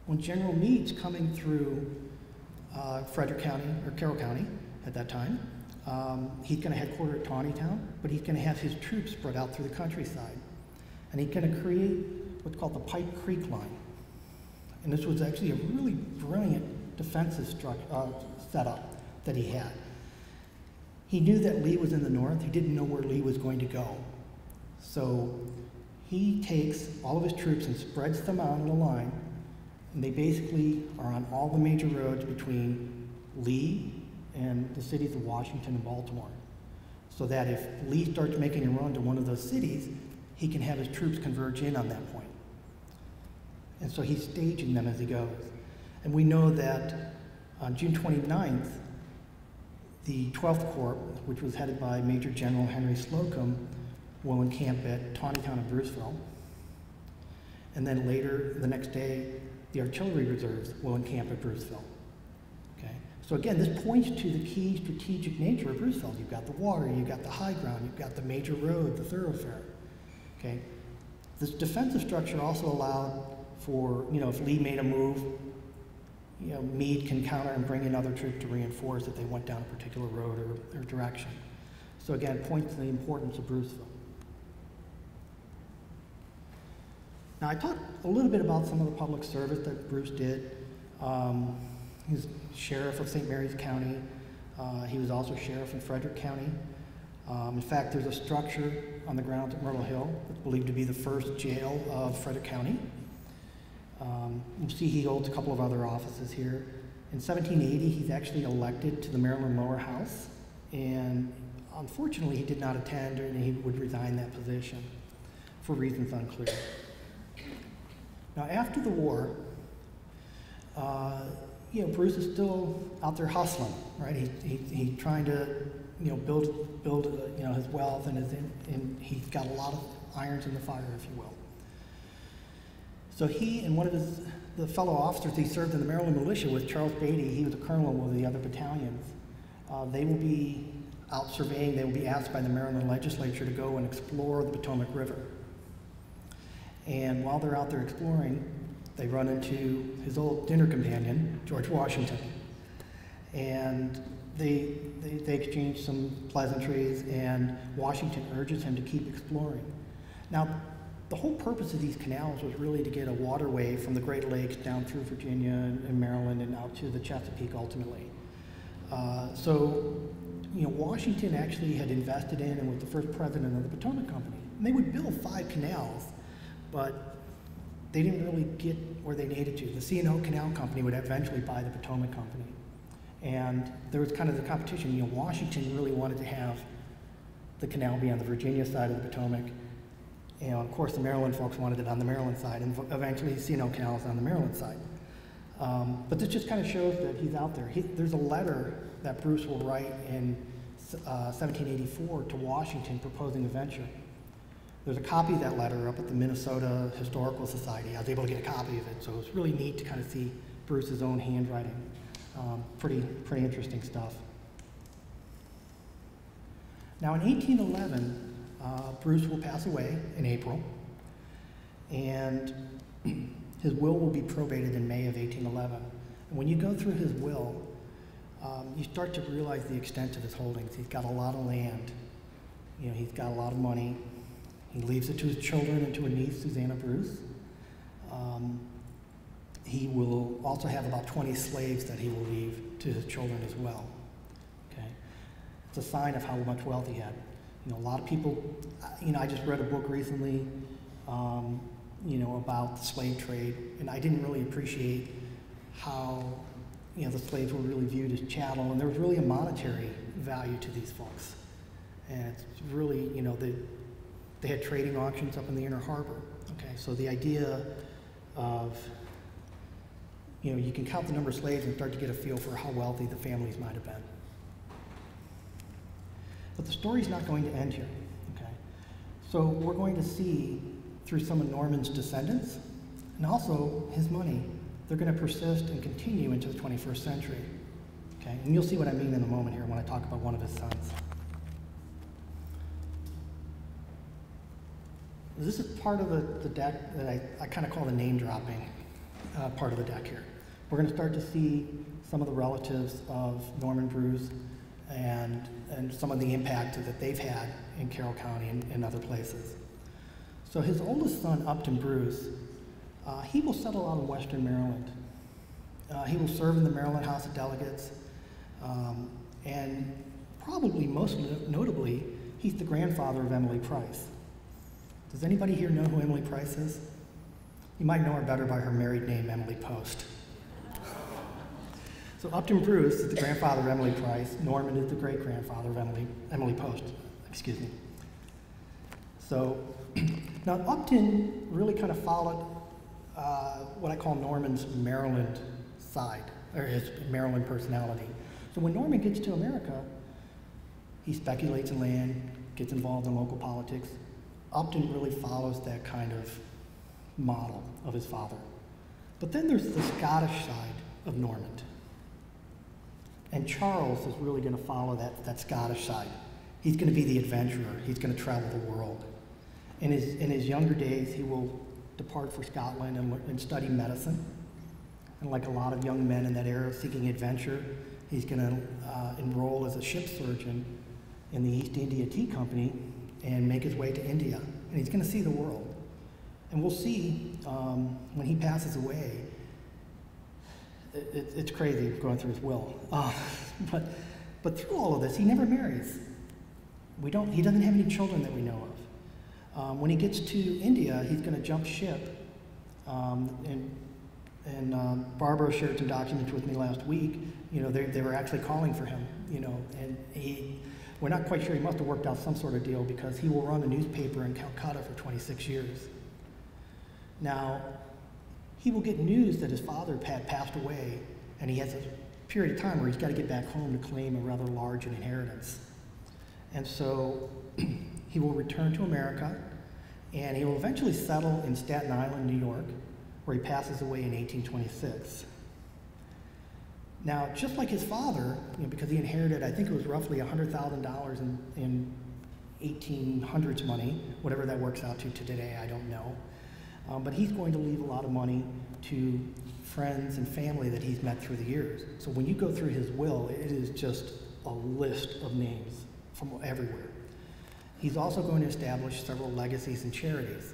Speaker 2: when General Meade's coming through Frederick County, or Carroll County at that time, he's going to headquarter at Taneytown, but he's going to have his troops spread out through the countryside. And he's going to create what's called the Pipe Creek Line. And this was actually a really brilliant defensive setup that he had. He knew that Lee was in the north. He didn't know where Lee was going to go. So he takes all of his troops and spreads them out in a line, and they basically are on all the major roads between Lee and the cities of Washington and Baltimore. So that if Lee starts making a run to one of those cities, he can have his troops converge in on that point. And so he's staging them as he goes. And we know that on June 29th, the 12th Corps, which was headed by Major General Henry Slocum, will encamp at Taneytown and Bruceville. And then later, the next day, the artillery reserves will encamp at Bruceville. Okay? So again, this points to the key strategic nature of Bruceville. You've got the water, you've got the high ground, you've got the major road, the thoroughfare. Okay? This defensive structure also allowed for, if Lee made a move, Meade can counter and bring in other troops to reinforce if they went down a particular road or direction. So again, it points to the importance of Bruceville. Now, I talked a little bit about some of the public service that Bruce did. He was sheriff of St. Mary's County. He was also sheriff in Frederick County. In fact, there's a structure on the grounds at Myrtle Hill that's believed to be the first jail of Frederick County. You see he holds a couple of other offices here. In 1780, he's actually elected to the Maryland Lower House, and unfortunately, he did not attend, and he would resign that position for reasons unclear. Now, after the war, Bruce is still out there hustling, right? He's trying to, build his wealth, and he's got a lot of irons in the fire, if you will. So he and one of the fellow officers he served in the Maryland militia with, Charles Beatty, he was a colonel of one of the other battalions. They will be out surveying. They will be asked by the Maryland legislature to go and explore the Potomac River. And while they're out there exploring, they run into his old dinner companion, George Washington. And they exchange some pleasantries, and Washington urges him to keep exploring. Now, the whole purpose of these canals was really to get a waterway from the Great Lakes down through Virginia and Maryland and out to the Chesapeake ultimately. Washington actually had invested in and was the first president of the Potomac Company. And they would build 5 canals, but they didn't really get where they needed to. The C&O Canal Company would eventually buy the Potomac Company. And there was kind of the competition. Washington really wanted to have the canal be on the Virginia side of the Potomac. And of course, the Maryland folks wanted it on the Maryland side, and eventually the C&O Canal is on the Maryland side. But this just kind of shows that he's out there. There's a letter that Bruce will write in 1784 to Washington proposing a venture. There's a copy of that letter up at the Minnesota Historical Society. I was able to get a copy of it, so it's really neat to kind of see Bruce's own handwriting. Pretty interesting stuff. Now in 1811, Bruce will pass away in April, and his will be probated in May of 1811. And when you go through his will, you start to realize the extent of his holdings. He's got a lot of land. He's got a lot of money. He leaves it to his children and to a niece, Susanna Bruce. He will also have about 20 slaves that he will leave to his children as well. Okay, it's a sign of how much wealth he had. A lot of people, I just read a book recently, about the slave trade, and I didn't really appreciate how, the slaves were really viewed as chattel, and there was really a monetary value to these folks. And it's really, they had trading auctions up in the Inner Harbor. Okay, so the idea of, you can count the number of slaves and start to get a feel for how wealthy the families might have been. But the story's not going to end here, okay? So we're going to see through some of Norman's descendants, and also his money, they're going to persist and continue into the 21st century, okay? And you'll see what I mean in a moment here when I talk about one of his sons. This is part of the deck that I kind of call the name dropping part of the deck here. We're going to start to see some of the relatives of Norman Bruce and some of the impact that they've had in Carroll County and other places. So his oldest son, Upton Bruce, he will settle out in Western Maryland. He will serve in the Maryland House of Delegates, and probably most notably, he's the grandfather of Emily Price. Does anybody here know who Emily Price is? You might know her better by her married name, Emily Post. So Upton Bruce is the grandfather of Emily Price. Norman is the great-grandfather of Emily Post, excuse me. So now Upton really kind of followed what I call Norman's Maryland side, or his Maryland personality. So when Norman gets to America, he speculates in land, gets involved in local politics. Upton really follows that kind of model of his father. But then there's the Scottish side of Norman. And Charles is really going to follow that Scottish side. He's going to be the adventurer. He's going to travel the world. In his younger days, he will depart for Scotland and study medicine. And like a lot of young men in that era seeking adventure, he's going to enroll as a ship surgeon in the East India Tea Company and make his way to India. And he's going to see the world. And we'll see when he passes away, it's crazy going through his will. But through all of this, he never marries. He doesn't have any children that we know of. When he gets to India, he's going to jump ship. And Barbara shared some documents with me last week. You know, they were actually calling for him, you know, and we're not quite sure, he must have worked out some sort of deal because he will run a newspaper in Calcutta for 26 years. Now, he will get news that his father had passed away, and he has a period of time where he's got to get back home to claim a rather large inheritance. And so he will return to America, and he will eventually settle in Staten Island, New York, where he passes away in 1826. Now, just like his father, you know, because he inherited, I think it was roughly $100,000 in 1800s money, whatever that works out to today, I don't know. But he's going to leave a lot of money to friends and family that he's met through the years. So when you go through his will, it is just a list of names from everywhere. He's also going to establish several legacies and charities.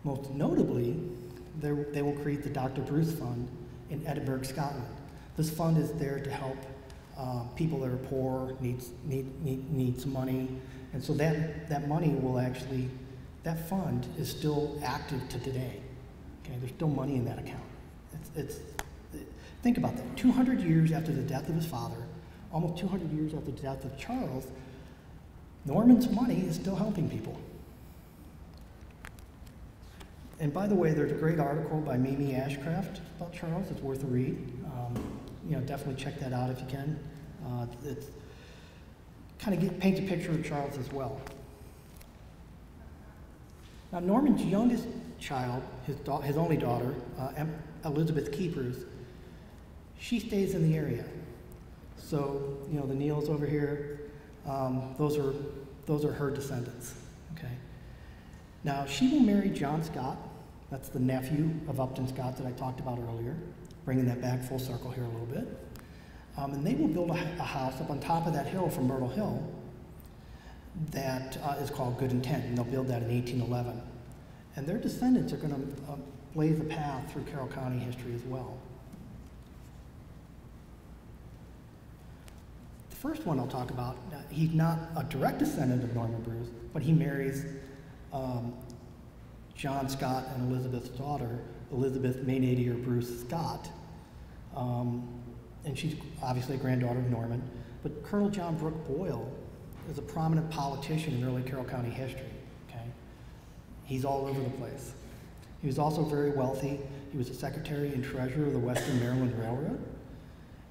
Speaker 2: Most notably, they will create the Dr. Bruce Fund in Edinburgh, Scotland. This fund is there to help people that are poor, need some money, and so that money will actually, that fund is still active to today. Okay, there's still money in that account. Think about that. 200 years after the death of his father, almost 200 years after the death of Charles, Norman's money is still helping people. And by the way, there's a great article by Mimi Ashcraft about Charles. It's worth a read. You know, definitely check that out if you can. It kind of paints a picture of Charles as well. Now, Norman's youngest child, his only daughter, Elizabeth Keepers, she stays in the area. So, you know, the Neils over here, those are her descendants. Okay. Now, she will marry John Scott. That's the nephew of Upton Scott that I talked about earlier, bringing that back full circle here a little bit. And they will build a house up on top of that hill from Myrtle Hill that is called Good Intent, and they'll build that in 1811. And their descendants are going to blaze a path through Carroll County history as well. The first one I'll talk about, he's not a direct descendant of Norman Bruce, but he marries John Scott and Elizabeth's daughter, Elizabeth Maynadier Bruce Scott. And she's obviously a granddaughter of Norman. But Colonel John Brooke Boyle is a prominent politician in early Carroll County history. Okay? He's all over the place. He was also very wealthy. He was the secretary and treasurer of the Western Maryland Railroad.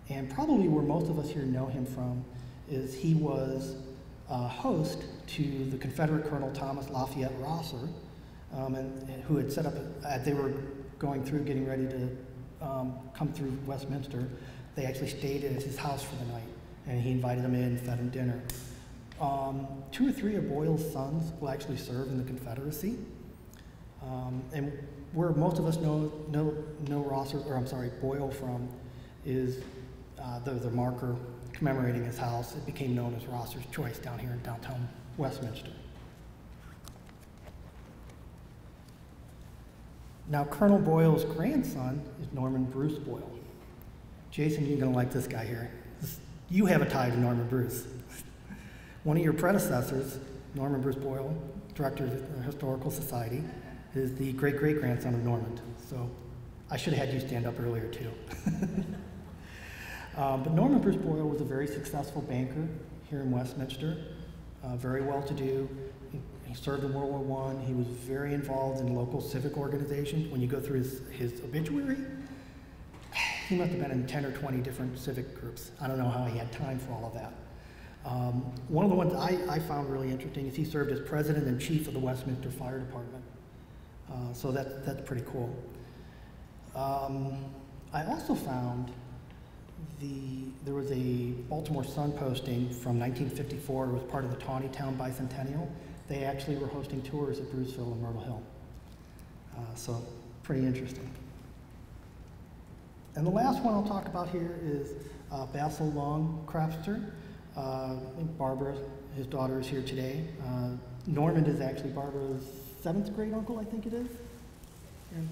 Speaker 2: And probably where most of us here know him from is he was a host to the Confederate Colonel Thomas Lafayette Rosser, who had set up, they were going through, getting ready to come through Westminster. They actually stayed at his house for the night, and he invited them in, fed them dinner. 2 or 3 of Boyle's sons will actually serve in the Confederacy. And where most of us know Rosser, or I'm sorry, Boyle from, is the marker commemorating his house. It became known as Rosser's Choice down here in downtown Westminster. Now, Colonel Boyle's grandson is Norman Bruce Boyle. Jason, you're going to like this guy here. You have a tie to Norman Bruce. One of your predecessors, Norman Bruce Boyle, director of the Historical Society, is the great-great-grandson of Norman. So I should have had you stand up earlier, too. But Norman Bruce Boyle was a very successful banker here in Westminster, very well-to-do. He served in World War I. He was very involved in local civic organizations. When you go through his obituary, he must have been in 10 or 20 different civic groups. I don't know how he had time for all of that. One of the ones I found really interesting is he served as president and chief of the Westminster Fire Department. So that's pretty cool. I also found there was a Baltimore Sun posting from 1954. It was part of the Tawnytown Bicentennial. They actually were hosting tours at Bruceville and Myrtle Hill. So pretty interesting. And the last one I'll talk about here is Basil Long Crafter. Barbara, his daughter, is here today. Norman is actually Barbara's 7th grade uncle, I think it is. And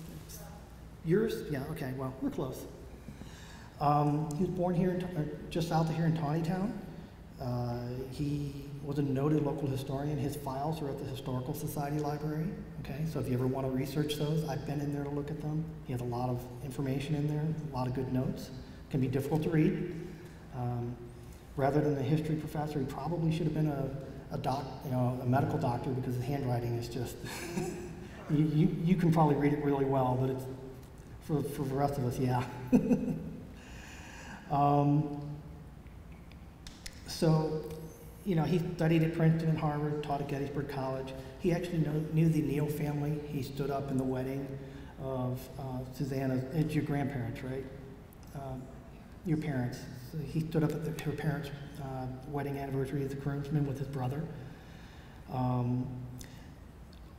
Speaker 2: yours? Yeah, okay, well, we're close. He was born here, just south of here in Tawnytown. He was a noted local historian. His files are at the Historical Society Library. Okay, so if you ever want to research those, I've been in there to look at them. He has a lot of information in there, a lot of good notes. Can be difficult to read. Rather than a history professor, he probably should have been a medical doctor, because his handwriting is just you can probably read it really well, but it's for the rest of us, yeah. So, you know, he studied at Princeton and Harvard, taught at Gettysburg College. He actually knew the Neal family. He stood up in the wedding of Susanna's, it's your grandparents, right? Your parents. So he stood up at her parents' wedding anniversary as a groomsman with his brother.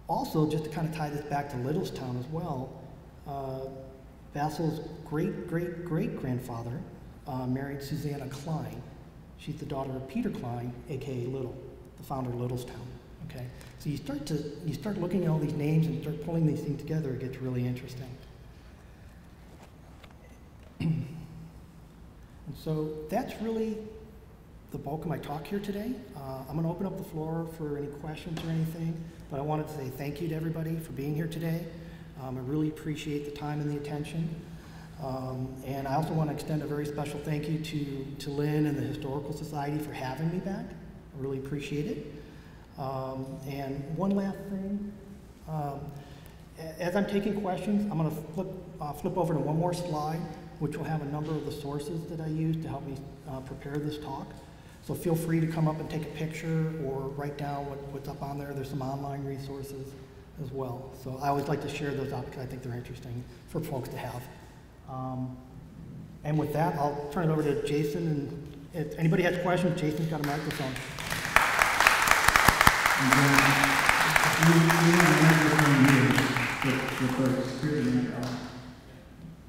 Speaker 2: Also, just to kind of tie this back to Littlestown as well, Vassal's great-great-great-grandfather married Susanna Klein. She's the daughter of Peter Klein, aka Little, the founder of Littlestown. Okay, so you start looking at all these names and start pulling these things together. It gets really interesting. And so that's really the bulk of my talk here today. I'm going to open up the floor for any questions or anything, but I wanted to say thank you to everybody for being here today. I really appreciate the time and the attention. And I also want to extend a very special thank you to Lynn and the Historical Society for having me back. I really appreciate it. And one last thing, as I'm taking questions, I'm going to flip over to one more slide, which will have a number of the sources that I used to help me prepare this talk. So feel free to come up and take a picture or write down what's up on there. There's some online resources as well. So I always like to share those out because I think they're interesting for folks to have. And with that, I'll turn it over to Jason. And if anybody has questions, Jason's got a microphone.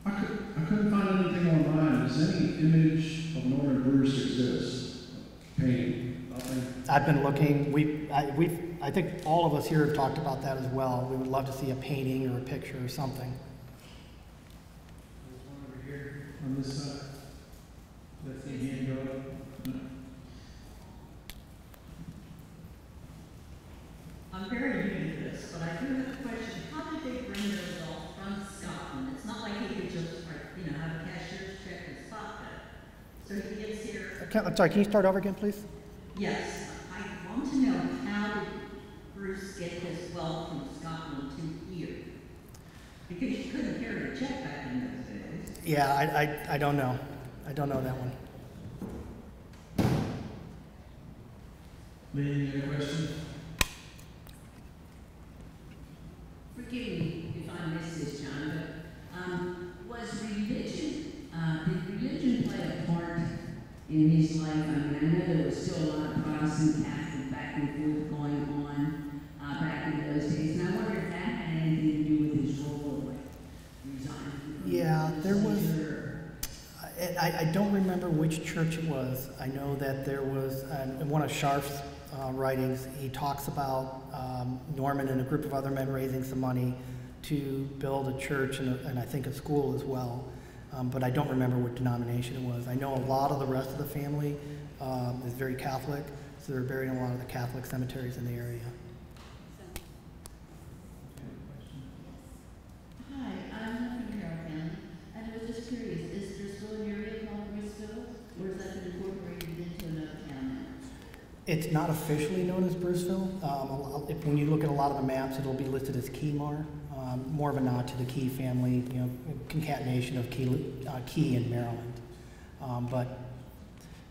Speaker 3: I couldn't find anything online. Does any image of Norman Bruce exist? Painting?
Speaker 2: I've been looking. I think all of us here have talked about that as well. We would love to see a painting or a picture or something.
Speaker 3: There's one over here on this side. That's the hand go. No.
Speaker 4: I'm very new to this, but I do have a question. How did they bring those all from Scotland? It's not like he could just, have a cashier's check and spot that. So he gets here.
Speaker 2: I'm sorry, can you start over again, please?
Speaker 4: Yes, I want to know, how did Bruce get his wealth from Scotland to here? Because you couldn't carry a check back in those days.
Speaker 2: Yeah, I don't know. I don't know that one.
Speaker 3: Lynn, you have a question?
Speaker 5: Forgive me if I missed this, John, but was religion, did religion play a part in his life? I mean, I know there was still a lot of Protestant, Catholic back and forth going on back in those days, and I wonder if that had anything to do with his role of resigning.
Speaker 2: Yeah, there was. I don't remember which church it was. I know that there was, in one of Scharf's writings, he talks about Norman and a group of other men raising some money to build a church and I think a school as well. But I don't remember what denomination it was. I know a lot of the rest of the family is very Catholic, so they're buried in a lot of the Catholic cemeteries in the area.
Speaker 5: Hi, I'm from Carroll County, and I was just curious, is there still an area called Bruceville, or is that been incorporated into another town now?
Speaker 2: It's not officially known as Bruceville. When you look at a lot of the maps, it'll be listed as Keymar, more of a nod to the Key family, concatenation of Key in Maryland. But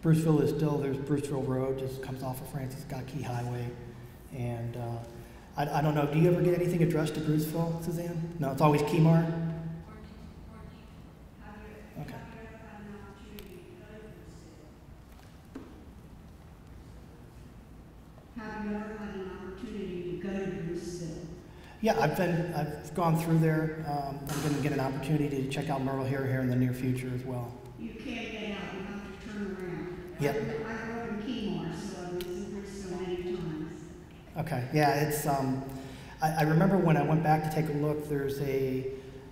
Speaker 2: Bruceville is still, there's Bruceville Road, just comes off of Francis Scott Key Highway. And I don't know, do you ever get anything addressed to Bruceville, Suzanne? No, it's always Keymar? Okay.
Speaker 6: Have you ever had an opportunity to go to Bruceville?
Speaker 2: Yeah, I've gone through there. I'm going to get an opportunity to check out Myrtle Hill here in the near future as well.
Speaker 6: You can't get out, you have to turn around.
Speaker 2: Yep.
Speaker 6: I grew up in Keymar, so I was in Bruceville many times.
Speaker 2: Okay, yeah, it's, I remember when I went back to take a look, there's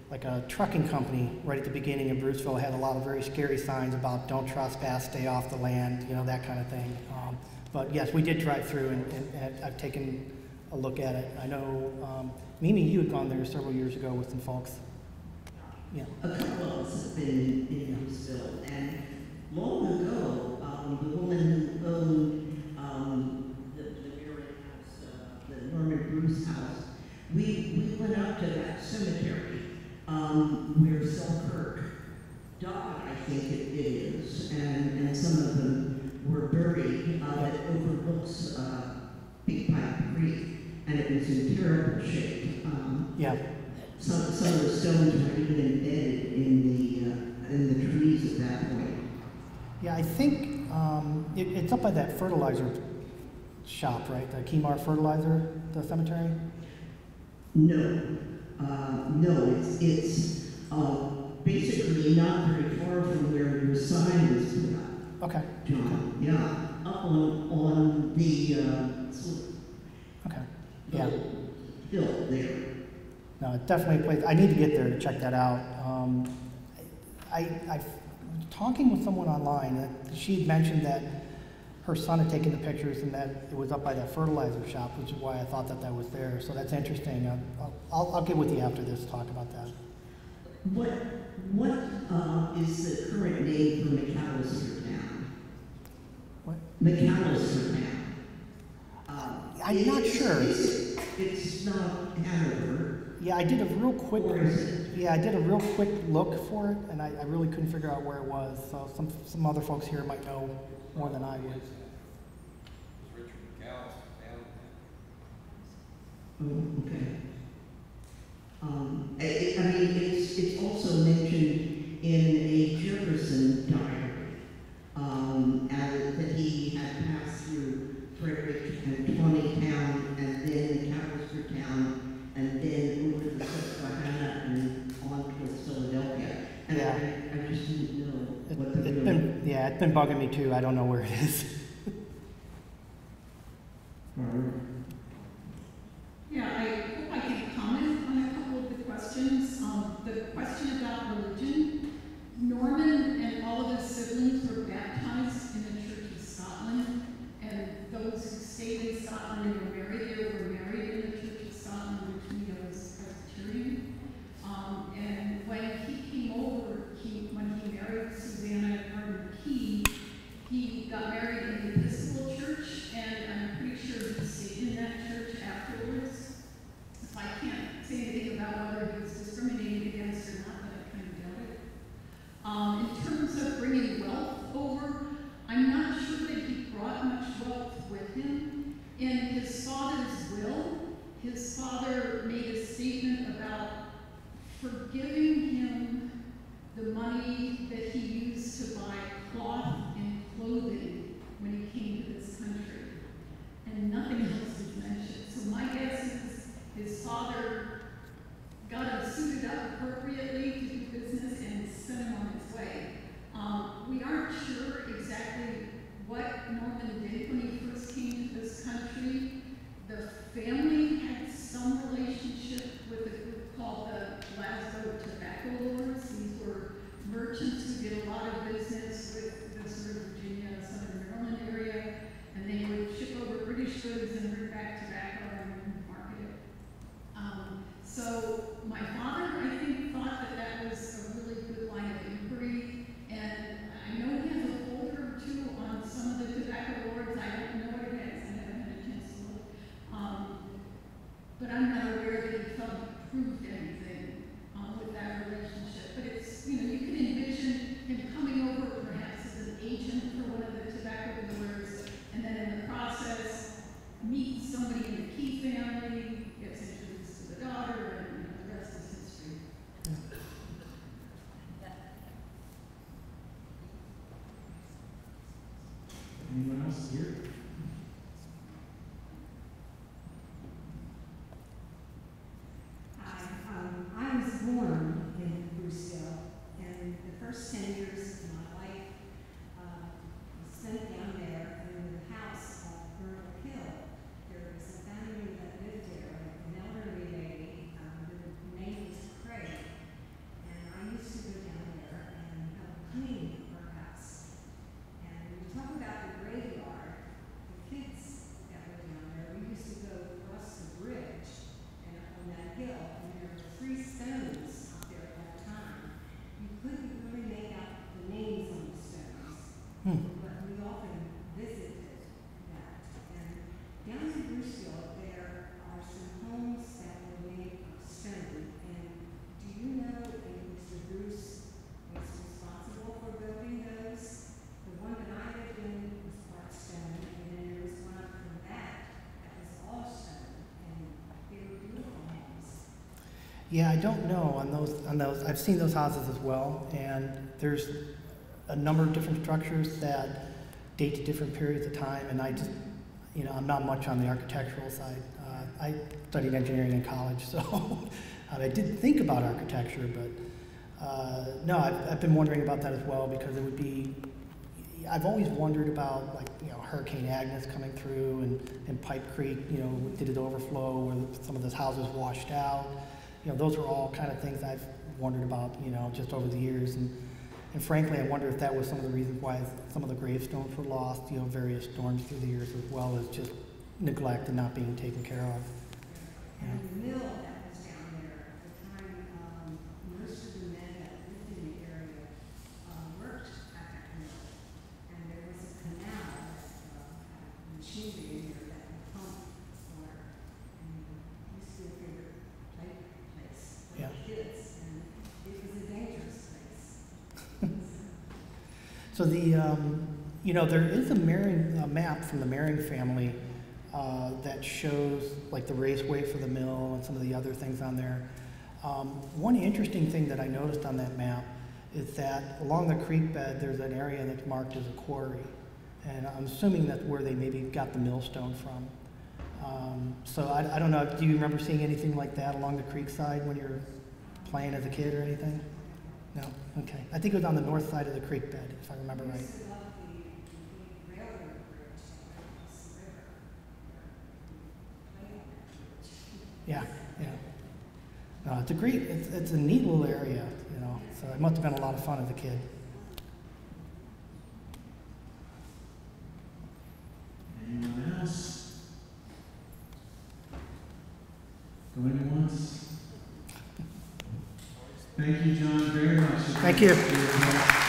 Speaker 2: like a trucking company right at the beginning of Bruceville had a lot of very scary signs about don't trespass, stay off the land, that kind of thing. But yes, we did drive through and I've taken a look at it. I know, Mimi, you had gone there several years ago with some folks. Yeah.
Speaker 5: A couple of us have been in Bruceville, and long ago, the woman who owned the Marion house, the Norman Bruce house, we went up to that cemetery where Selkirk died, I think it is, and some of them were buried. It overlooks Big Pipe Creek, and it was in terrible shape.
Speaker 2: Yeah.
Speaker 5: Some of the stones were even embedded in the trees at that point.
Speaker 2: Yeah, I think it's up by that fertilizer shop, right? The Kemar Fertilizer, the cemetery?
Speaker 5: No, it's basically not very far from where your sign was put up.
Speaker 2: Okay.
Speaker 5: John, yeah, up on the
Speaker 2: Okay. Yeah.
Speaker 5: hill there.
Speaker 2: No, it's definitely a place. I need to get there to check that out. I talking with someone online. She had mentioned that her son had taken the pictures and that it was up by that fertilizer shop, which is why I thought that was there. So that's interesting. I'll get with you after this to talk about that.
Speaker 5: What is the current name for McAllister Town?
Speaker 2: What?
Speaker 5: McAllister Town.
Speaker 2: I'm not sure.
Speaker 5: It's not Hanover.
Speaker 2: Yeah, I did a real quick.
Speaker 5: Or is it?
Speaker 2: Yeah, I did a real quick look for it, and I really couldn't figure out where it was. So some other folks here might know more than I would.
Speaker 7: Richard McAllister down.
Speaker 5: Oh, okay. I mean, it's also mentioned in a Jefferson diary, that he had passed through Frederick and Tawnytown, and then McAllister Town, and then over the Susquehanna and on towards Philadelphia. And
Speaker 2: Yeah.
Speaker 5: I just didn't know what the
Speaker 2: It's
Speaker 5: real...
Speaker 2: been bugging me too. I don't know where it is.
Speaker 8: Yeah, I hope I can comment on a couple of the questions. The question about religion, Norman and all of his siblings were baptized in the Church of Scotland, and those who stayed in Scotland and were married there were married in the Church of Scotland, which we know as Presbyterian. And when he came over, when he married Susanna Gardner Key, he got married in the Episcopal Church, and I'm pretty sure he stayed in that church afterwards. So I can't say anything about whether he was discriminated against or not, but I kind of doubt it. In terms of bringing wealth over, I'm not sure that he brought much wealth with him. In his father's will, his father made a statement about forgiving him the money that he used to buy cloth and clothing when he came to this country. And nothing else is mentioned. So my guess is his father got him suited up appropriately to do business and sent him on his way. We aren't sure exactly what Norman did when he first came to this country. The family had some relationship with a group called the Glasgow Tobacco Lords. These were merchants who did a lot of business with the sort of Virginia, Southern Maryland area, and they would ship over British goods and bring back tobacco and market it. So my father, I think, thought that that was a really good line of inquiry, and I know he has a folder or two on some of the tobacco lords. I don't know what it is. I haven't had a chance to look. But I'm not aware that he felt he proved anything with that relationship. But it's, you can envision him coming over perhaps as an agent for one of the tobacco dealers, and then in the process, meet somebody in the Key family, gets introduced to the daughter, and the rest is history.
Speaker 3: Anyone else here?
Speaker 6: Hi, I was born in Bruceville, and the first 10 years of my life was spent down there. And in the house on Burnell Hill, there was a family that lived there, an elderly
Speaker 2: Yeah, I don't know on those. I've seen those houses as well, and there's a number of different structures that date to different periods of time, and I just, I'm not much on the architectural side. I studied engineering in college, so I did think about architecture, but no, I've been wondering about that as well, because it would be, I've always wondered about, like, Hurricane Agnes coming through and Pipe Creek, did it overflow where some of those houses washed out? Those are all kind of things I've wondered about, just over the years. And frankly, I wonder if that was some of the reasons why some of the gravestones were lost, various storms through the years, as well as just neglect and not being taken care of.
Speaker 6: And the mill that was down there at the time, most of the men that lived in the area worked at that mill. And there was a canal that had machinery in there that would pump water. And it used to be a favorite place for
Speaker 2: Yeah.
Speaker 6: the kids, and it was a dangerous place.
Speaker 2: So there is a map from the Mehring family that shows like the raceway for the mill and some of the other things on there. One interesting thing that I noticed on that map is that along the creek bed, there's an area that's marked as a quarry. And I'm assuming that's where they maybe got the millstone from. So I don't know, do you remember seeing anything like that along the creek side when you were playing as a kid or anything? No? Okay. I think it was on the north side of the creek bed, if I remember right. Yeah, yeah. No, it's a great, it's a neat little area, so it must have been a lot of fun as a kid.
Speaker 3: Anyone else? Going once? Thank you, John, very much.
Speaker 2: Thank you.